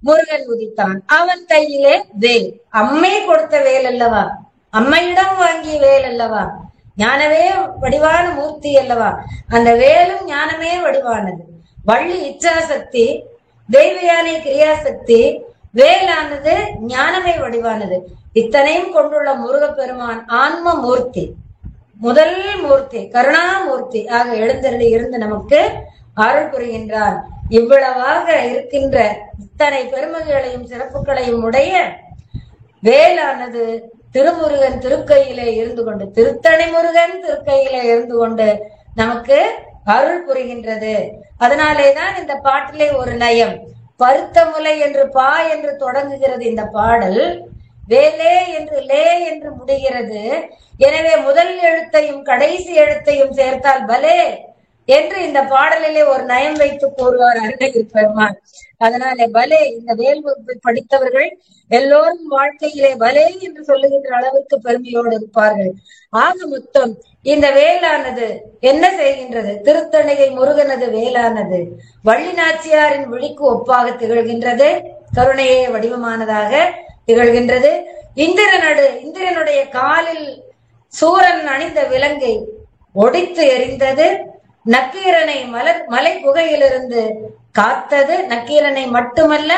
முருகன் உதித்தான். அவன் கையிலே வேல், அம்மை கொடுத்த வேல் அல்லவா, அம்மையிடம் வாங்கிய வேல் அல்லவா, ஞானமே வடிவான மூர்த்தி அல்லவா. அந்த வேலும் ஞானமே வடிவானது. வள்ளி இச்சாசக்தி, தெய்வயானை கிரியாசக்தி, வேலானது ஞானமே வடிவானது. இத்தனையும் கொண்டுள்ள முருகப்பெருமான் ஆன்ம மூர்த்தி, முதல் மூர்த்தி, கருணாமூர்த்தி ஆக எழுந்தருளி இருந்து நமக்கு அருள் புரிகின்றான். இவ்வளவாக இருக்கின்ற இத்தனை பெருமைகளையும் சிறப்புகளையும் உடைய வேலானது திருமுருகன் திருக்கையிலே இருந்து கொண்டு, திருத்தணி முருகன் திருக்கையிலே இருந்து கொண்டு நமக்கு அருள் புரிகின்றது. அதனாலேதான் இந்த பாட்டிலே ஒரு நயம், பருத்த முலை என்று பா என்று தொடங்குகிறது இந்த பாடல், வேலே என்று லே என்று முடிகிறது. எனவே முதல் எழுத்தையும் கடைசி எழுத்தையும் சேர்த்தால் பலே என்று இந்த பாடலிலே ஒரு நயம் வைத்து கூறுவார் அருணகிரி பெருமான். அதனாலே பலே, இந்த வேல் வகுப்பை படித்தவர்கள் எல்லோரும் வாழ்க்கையிலே பலே என்று சொல்லுகின்ற அளவுக்கு பெருமையோடு இருப்பார்கள். ஆக மொத்தம் இந்த வேலானது என்ன செய்கின்றது? திருத்தணிகை முருகனது வேலானது வள்ளி நாச்சியாரின் விழிக்கு ஒப்பாக திகழ்கின்றது, கருணையே வடிவமானதாக திகழ்கின்றது. இந்திரனுடைய காலில் சூரன் அணிந்த விலங்கை ஒடித்து எறிந்தது, நக்கீரனை மலை குகையிலிருந்து காத்தது. நக்கீரனை மட்டுமல்ல,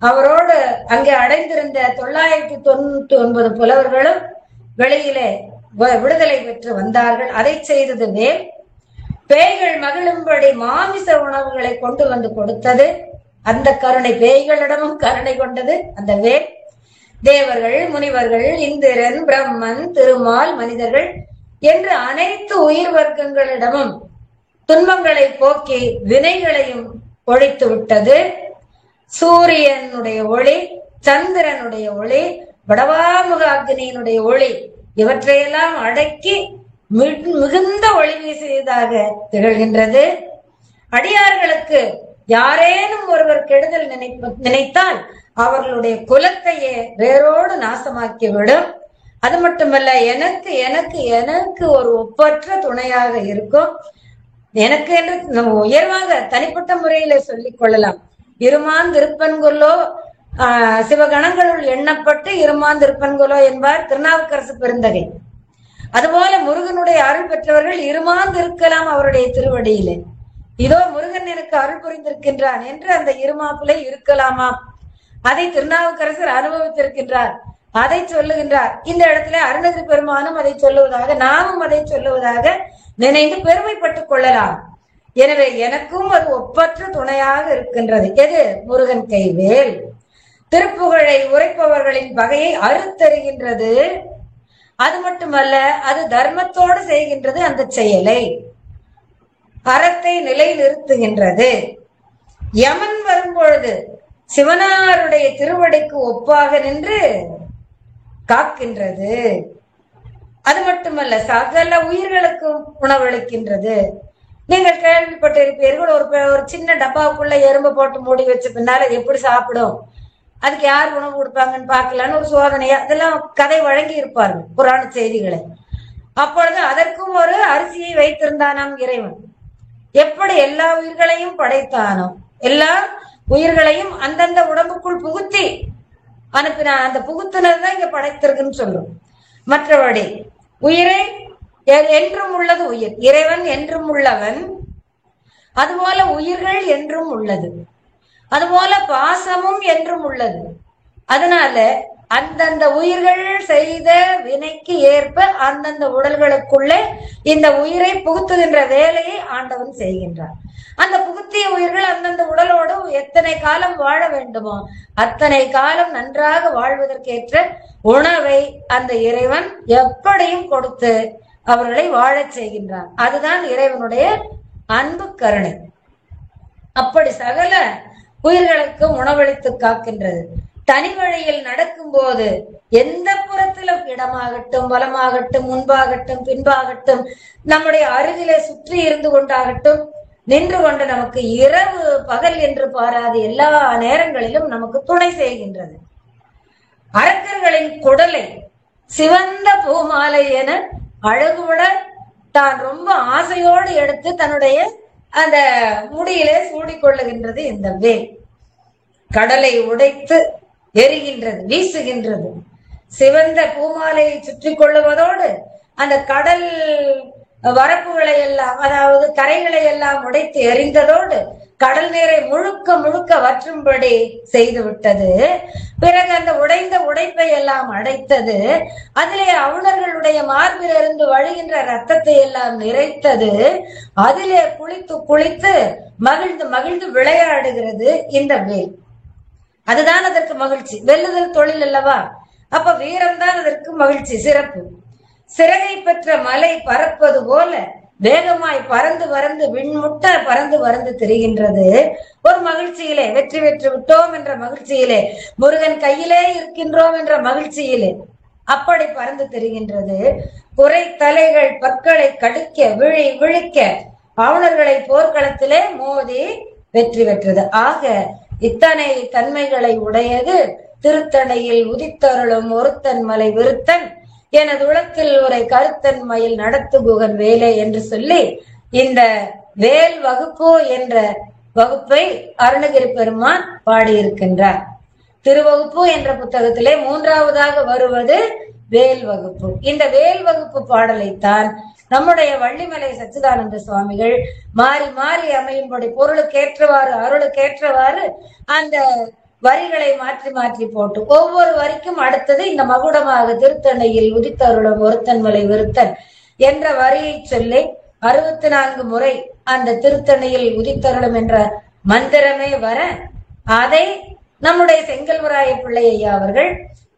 அவரோடு அங்கே அடைந்திருந்த 999 புலவர்களும் வெளியிலே விடுதலை பெற்று வந்தார்கள். அதை செய்தது வேல். பேய்கள் மகிழும்படி மாமிச உணவுகளை கொண்டு வந்து கொடுத்தது அந்த கருணை, பேய்களிடமும் கருணை கொண்டது அந்த வேல். தேவர்கள், முனிவர்கள், இந்திரன், பிரம்மன், திருமால், மனிதர்கள் என்று அனைத்து உயிர் வர்க்கங்களிடமும் துன்பங்களை போக்கி வினைகளையும் ஒழித்து விட்டது. சூரியனுடைய ஒளி, சந்திரனுடைய ஒளி, வடவாமுக அக்னியினுடைய ஒளி, இவற்றையெல்லாம் அடக்கி மிகுந்த ஒளி வீசியதாக திகழ்கின்றது. அடியார்களுக்கு யாரேனும் ஒருவர் கெடுதல் நினைத்தால் அவர்களுடைய குலத்தையே வேரோடு நாசமாக்கிவிடும். அது மட்டுமல்ல, எனக்கு எனக்கு எனக்கு ஒரு ஒப்பற்ற துணையாக இருக்கும். எனக்கு என்று நம்ம உயர்வாக தனிப்பட்ட முறையில சொல்லிக் கொள்ளலாம். இருமான் திருப்பன்கொல்லோ, சிவகணங்களுள் எண்ணப்பட்டு இருமான் திருப்பன்கொல்லோ என்பார் திருநாவுக்கரசு பெருந்தகை. அதுபோல முருகனுடைய அருள் பெற்றவர்கள் இருமாந்திருக்கலாம் அவருடைய திருவடியிலே. இதோ முருகன் எனக்கு அருள் புரிந்திருக்கின்றான் என்று அந்த இருமாப்புலை இருக்கலாமா? அதை திருநாவுக்கரசர் அனுபவித்திருக்கின்றார், அதை சொல்லுகின்றார். இந்த இடத்துல அருணகிரி பெருமானும் அதை சொல்லுவதாக, நாமும் அதை சொல்லுவதாக நினைந்து பெருமைப்பட்டுக் கொள்ளலாம். எனவே எனக்கும் அது ஒப்பற்ற துணையாக இருக்கின்றது. எது? முருகன் கைவேல். திருப்புகழை உரைப்பவர்களின் பகையை அறுத்தருகின்றது. அது மட்டுமல்ல, அது தர்மத்தோடு செய்கின்றது அந்த செயலை, அறத்தை நிலைநிறுத்துகின்றது. யமன் வரும்பொழுது சிவனாருடைய திருவடிக்கு ஒப்பாக நின்று காக்கின்றது. அது மட்டுமல்ல, சகல உயிர்களுக்கும் உணவளிக்கின்றது. நீங்கள் கேள்விப்பட்டிருப்பீர்கள், ஒரு சின்ன டப்பாவுக்குள்ள எறும்பு போட்டு மூடி வச்ச பின்னால எப்படி சாப்பிடும், அதுக்கு யார் உணவு கொடுப்பாங்கன்னு பார்க்கலான்னு ஒரு சோதனையா அதெல்லாம் கதை வழங்கி இருப்பார்கள் புராண செய்திகளை. அப்பொழுது அதற்கும் ஒரு அரிசியை வைத்திருந்தானாம் இறைவன். எப்படி எல்லா உயிர்களையும் படைத்தானோ, எல்லா உயிர்களையும் அந்தந்த உடம்புக்குள் புகுத்தி அனுப்பினான். அந்த புகுத்தினது தான் இங்க படைத்திருக்குன்னு சொல்லும். மற்றபடி உயிரை என்றும் உள்ளது உயிர், இறைவன் என்றும் உள்ளவன். அதுபோல உயிர்கள் என்றும் உள்ளது, அதுபோல பாசமும் என்றும் உள்ளது. அதனால அந்தந்த உயிர்கள் செய்த வினைக்கு ஏற்ப அந்தந்த உடல்களுக்குள்ளே இந்த உயிரை புகுத்துகின்ற வேலையை ஆண்டவன் செய்கின்றான். அந்த புகுத்திய உயிர்கள் அந்தந்த உடலோடு எத்தனை காலம் வாழ வேண்டுமோ அத்தனை காலம் நன்றாக வாழ்வதற்கேற்ற உணவை அந்த இறைவன் எப்படியும் கொடுத்து அவர்களை வாழச் செய்கின்றான். அதுதான் இறைவனுடைய அன்பு கருணை. அப்படி சகல உயிர்களுக்கும் உணவளித்து காக்கின்றது. தனி வழியில் நடக்கும் போது எந்த புறத்திலும், இடமாகட்டும், வலமாகட்டும், முன்பாகட்டும், பின்பாகட்டும், நம்முடைய அருகிலே சுற்றி இருந்து கொண்டாகட்டும், நின்று கொண்டு நமக்கு இரவு பகல் என்று பாராது எல்லா நேரங்களிலும் நமக்கு துணை செய்கின்றது. அரக்கர்களின் குடலை சிவந்த பூமாலை என அழகுபட தான் ரொம்ப ஆசையோடு எடுத்து தன்னுடைய அந்த முடியிலே சூடிக்கொள்ளுகின்றது இந்த வேல். கடலை உடைத்து எரிகின்றது, வீசுகின்றது. சிவந்த பூமாலையை சுற்றி கொள்ளுவதோடு அந்த கடல் வரப்புகளை எல்லாம், அதாவது கரைகளை எல்லாம் உடைத்து எறிந்ததோடு கடல் நீரை முழுக்க முழுக்க வற்றும்படி செய்து விட்டது. பிறகு அந்த உடைந்த உடைப்பை எல்லாம் அடைத்தது. அதிலே அவுணர்களுடைய மார்பிலிருந்து வழிகின்ற ரத்தத்தை எல்லாம் நிறைத்தது. அதிலே குளித்து குளித்து மகிழ்ந்து மகிழ்ந்து விளையாடுகிறது இந்த வேல். அதுதான் அதற்கு மகிழ்ச்சி. வெல்லுதல் தொழில் அல்லவா? அப்ப வீரம்தான் அதற்கு மகிழ்ச்சி, சிறப்பு. சிறகை பெற்ற மலை பறப்பது போல வேகமாய் பறந்து பறந்து விண்முட்ட பறந்து பறந்து திரிகின்றது. ஒரு மகிழ்ச்சியிலே, வெற்றி பெற்று விட்டோம் என்ற மகிழ்ச்சியிலே, முருகன் கையிலே இருக்கின்றோம் என்ற மகிழ்ச்சியிலே அப்படி பறந்து திரிகின்றது. குறை தலைகள் பற்களை கடிக்க விழி விழிக்க அவுணர்களை போர்க்களத்திலே மோதி வெற்றி பெற்றது. ஆக இத்தனை தன்மைகளை உடையது திருத்தணையில் உதித்தருளும் ஒருத்தன் மலை விருத்தன் எனது உலத்தில் உரை கருத்தன் மயில் நடத்து குகன் வேலை என்று சொல்லி இந்த வேல் வகுப்பு என்ற வகுப்பை அருணகிரி பெருமான் பாடியிருக்கின்றார். திருவகுப்பு என்ற புத்தகத்திலே 3ஆவதாக வருவது வேல் வகுப்பு. இந்த வேல் வகுப்பு பாடலைத்தான் நம்முடைய வள்ளிமலை சச்சிதானந்த சுவாமிகள் மாறி மாறி அமையும்படி பொருளுக்கேற்றவாறு அருளுக்கேற்றவாறு அந்த வரிகளை மாற்றி மாற்றி போட்டு ஒவ்வொரு வரிக்கும் அடுத்தது இந்த மகுடமாக திருத்தணையில் உதித்தருளும் ஒருத்தன் மலை விருத்தன் என்ற வரியை சொல்லி 64 முறை அந்த திருத்தணையில் உதித்தருளும் என்ற மந்திரமே வர, அதை நம்முடைய செங்கல்வராய பிள்ளை ஐயா அவர்கள்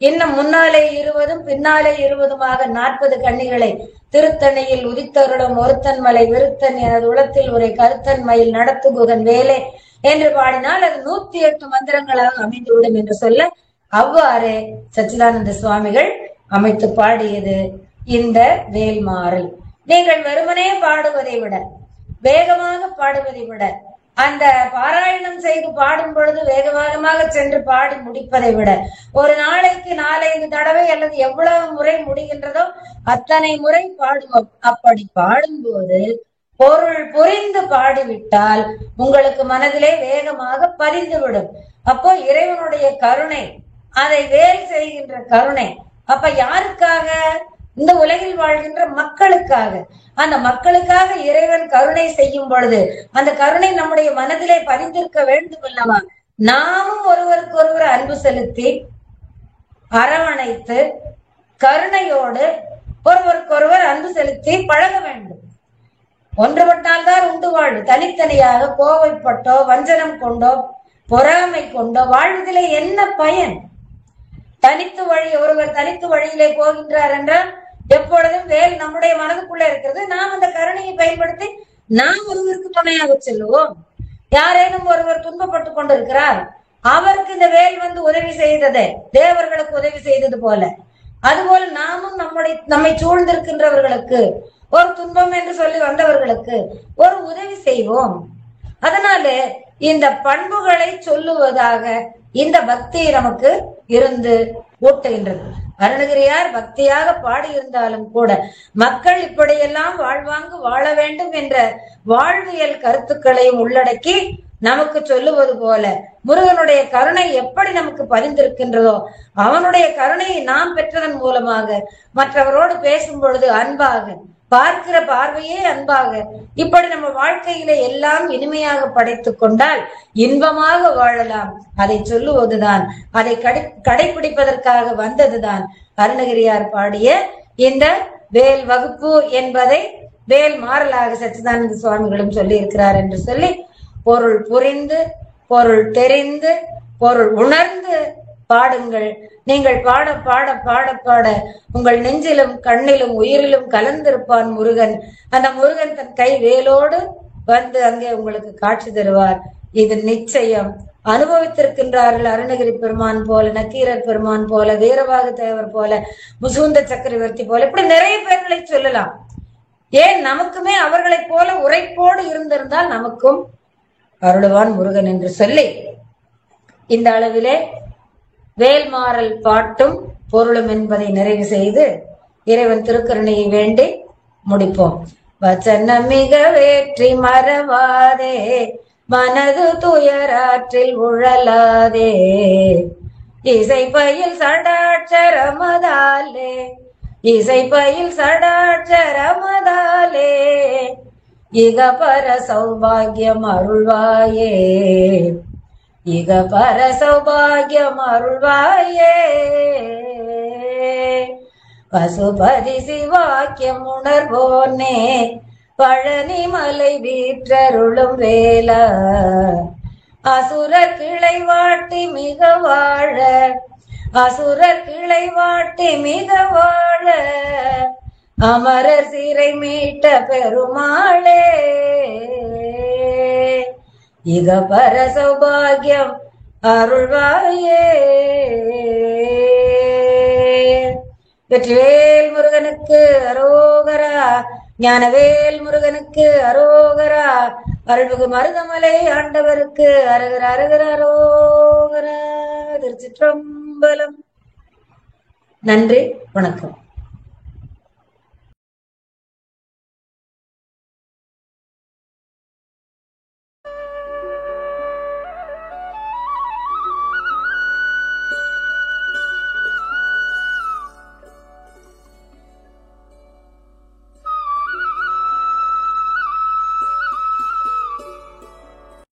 இன்னும் முன்னாலே 20 பின்னாலே 20 40 கன்னிகளை திருத்தணையில் உதித்தருளும் ஒருத்தன் மலை விருத்தன் எனது உலத்தில் உரை கருத்தன் மயில் நடத்து குகன் வேலை என்று பாடினால் அது 108 மந்திரங்களாக அமைந்துவிடும் என்று சொல்ல, அவ்வாறு சச்சிதானந்த சுவாமிகள் அமைத்து பாடியது இந்த வேல்மாறல். நீங்கள் வெறுமனே பாடுவதை விட, வேகமாக பாடுவதை விட, அந்த பாராயணம் செய்து பாடும் பொழுது வேகமாக சென்று பாடி முடிப்பதை விட, ஒரு நாளைக்கு 4-5 தடவை அல்லது எவ்வளவு முறை முடிகின்றதோ அத்தனை முறை பாடுவோம். அப்படி பாடும்போது பொருள் புரிந்து பாடிவிட்டால் உங்களுக்கு மனதிலே வேகமாக பதிந்துவிடும். அப்போ இறைவனுடைய கருணை, அதை வேல் செய்கின்ற கருணை. அப்ப யாருக்காக? இந்த உலகில் வாழ்கின்ற மக்களுக்காக. அந்த மக்களுக்காக இறைவன் கருணை செய்யும் பொழுது அந்த கருணை நம்முடைய மனதிலே பதிந்திருக்க வேண்டும் அல்லவா? நாமும் ஒருவருக்கு ஒருவர் அன்பு செலுத்தி அரவணைத்து கருணையோடு ஒருவருக்கொருவர் அன்பு செலுத்தி பழக வேண்டும். ஒன்றுபட்டால்தான் உண்டு வாழ்வு. தனித்தனியாக கோவைப்பட்டோ வஞ்சனம் கொண்டோ பொறாமை கொண்டோ வாழ்வதிலே என்ன பயன்? தனித்து வழி, ஒருவர் தனித்து வழியிலே போகின்றார் என்றால் எப்பொழுதும் வேல் நம்முடைய மனதுக்குள்ள இருக்கிறது. நாம் அந்த கருணையை பயன்படுத்தி நாம் ஒருவருக்கு துணையாக செல்லுவோம். யாரேனும் ஒருவர் துன்பப்பட்டு கொண்டிருக்கிறார், அவருக்கு இந்த வேல் வந்து உதவி செய்ததே தேவர்களுக்கு உதவி செய்தது போல, அதுபோல நாமும் நம்மை சூழ்ந்திருக்கின்றவர்களுக்கு ஒரு துன்பம் என்று சொல்லி வந்தவர்களுக்கு ஒரு உதவி செய்வோம். அதனால இந்த பண்புகளை சொல்லுவதாக இந்த பக்தி நமக்கு இருந்து ஊட்டுகின்றது. அருணகிரியார் பக்தியாக பாடியிருந்தாலும் கூட மக்கள் இப்படியெல்லாம் வாழ்வாங்கு வாழ வேண்டும் என்ற வாழ்வியல் கருத்துக்களையும் உள்ளடக்கி நமக்கு சொல்லுவது போல முருகனுடைய கருணை எப்படி நமக்கு பதிந்திருக்கின்றதோ அவனுடைய கருணையை நாம் பெற்றதன் மூலமாக மற்றவரோடு பேசும் பொழுது அன்பாக, பார்க்கிற பார்வையே அன்பாக, இப்படி நம்ம வாழ்க்கையில எல்லாம் இனிமையாக படைத்துக் கொண்டால் இன்பமாக வாழலாம். அதை சொல்லுவதுதான், அதை கடைபிடிப்பதற்காக வந்ததுதான் அருணகிரியார் பாடிய இந்த வேல் வகுப்பு என்பதை வேல் மாறலாக சச்சிதானந்த சுவாமிகளும் சொல்லி இருக்கிறார் என்று சொல்லி, பொருள் புரிந்து பொருள் தெரிந்து பொருள் உணர்ந்து பாடுங்கள். நீங்கள் பாட பாட பாட பாட உங்கள் நெஞ்சிலும் கண்ணிலும் உயிரிலும் கலந்திருப்பான் முருகன். அந்த முருகன் தன் கை வேலோடு வந்து அங்கே உங்களுக்கு காட்சி தருவார். இது நிச்சயம். அனுபவித்திருக்கின்றார்கள் அருணகிரி பெருமான் போல, நக்கீரர் பெருமான் போல, வீரபாக தேவர் போல, முசுகுந்த சக்கரவர்த்தி போல, இப்படி நிறைய பேர்களை சொல்லலாம். ஏன் நமக்குமே அவர்களை போல உரைப்போடு இருந்திருந்தால் நமக்கும் அருளுவான் முருகன் என்று சொல்லி இந்த அளவிலே வேல்மாறல் பாட்டும் பொருளும் என்பதை நிறைவு செய்து இறைவன் திருக்கருணையை வேண்டி முடிப்போம். வச்சனம் மிக வேற்றி மறவாதே, மனது துயராற்றில் உழலாதே, இசை பயில் சடாட்சரமதாலே இசைப்பயில் சடாட்சரமதாலே இகபர சௌபாகியம் அருள்வாயே, இகபர சௌபாகியம் அருள்வாயே. பசுபதி சிவாக்கியம் உணர்வோனே பழனிமலை வீற்றருளும் வேலா, அசுரர் கிளை வாட்டி மிக வாழ, அசுரர் கிளை வாட்டி மிக வாழ, அமரர் சிறை மீட்ட பெருமாளே, இகபர சௌபாகியம் அருள்வாயே. வெற்றிவேல் முருகனுக்கு அரோகரா, ஞானவேல் முருகனுக்கு அரோகரா, அருள்மிகு மருதமலை ஆண்டவருக்கு அரகர அரகர அரோகரா. திருச்சிற்றம்பலம். நன்றி, வணக்கம்.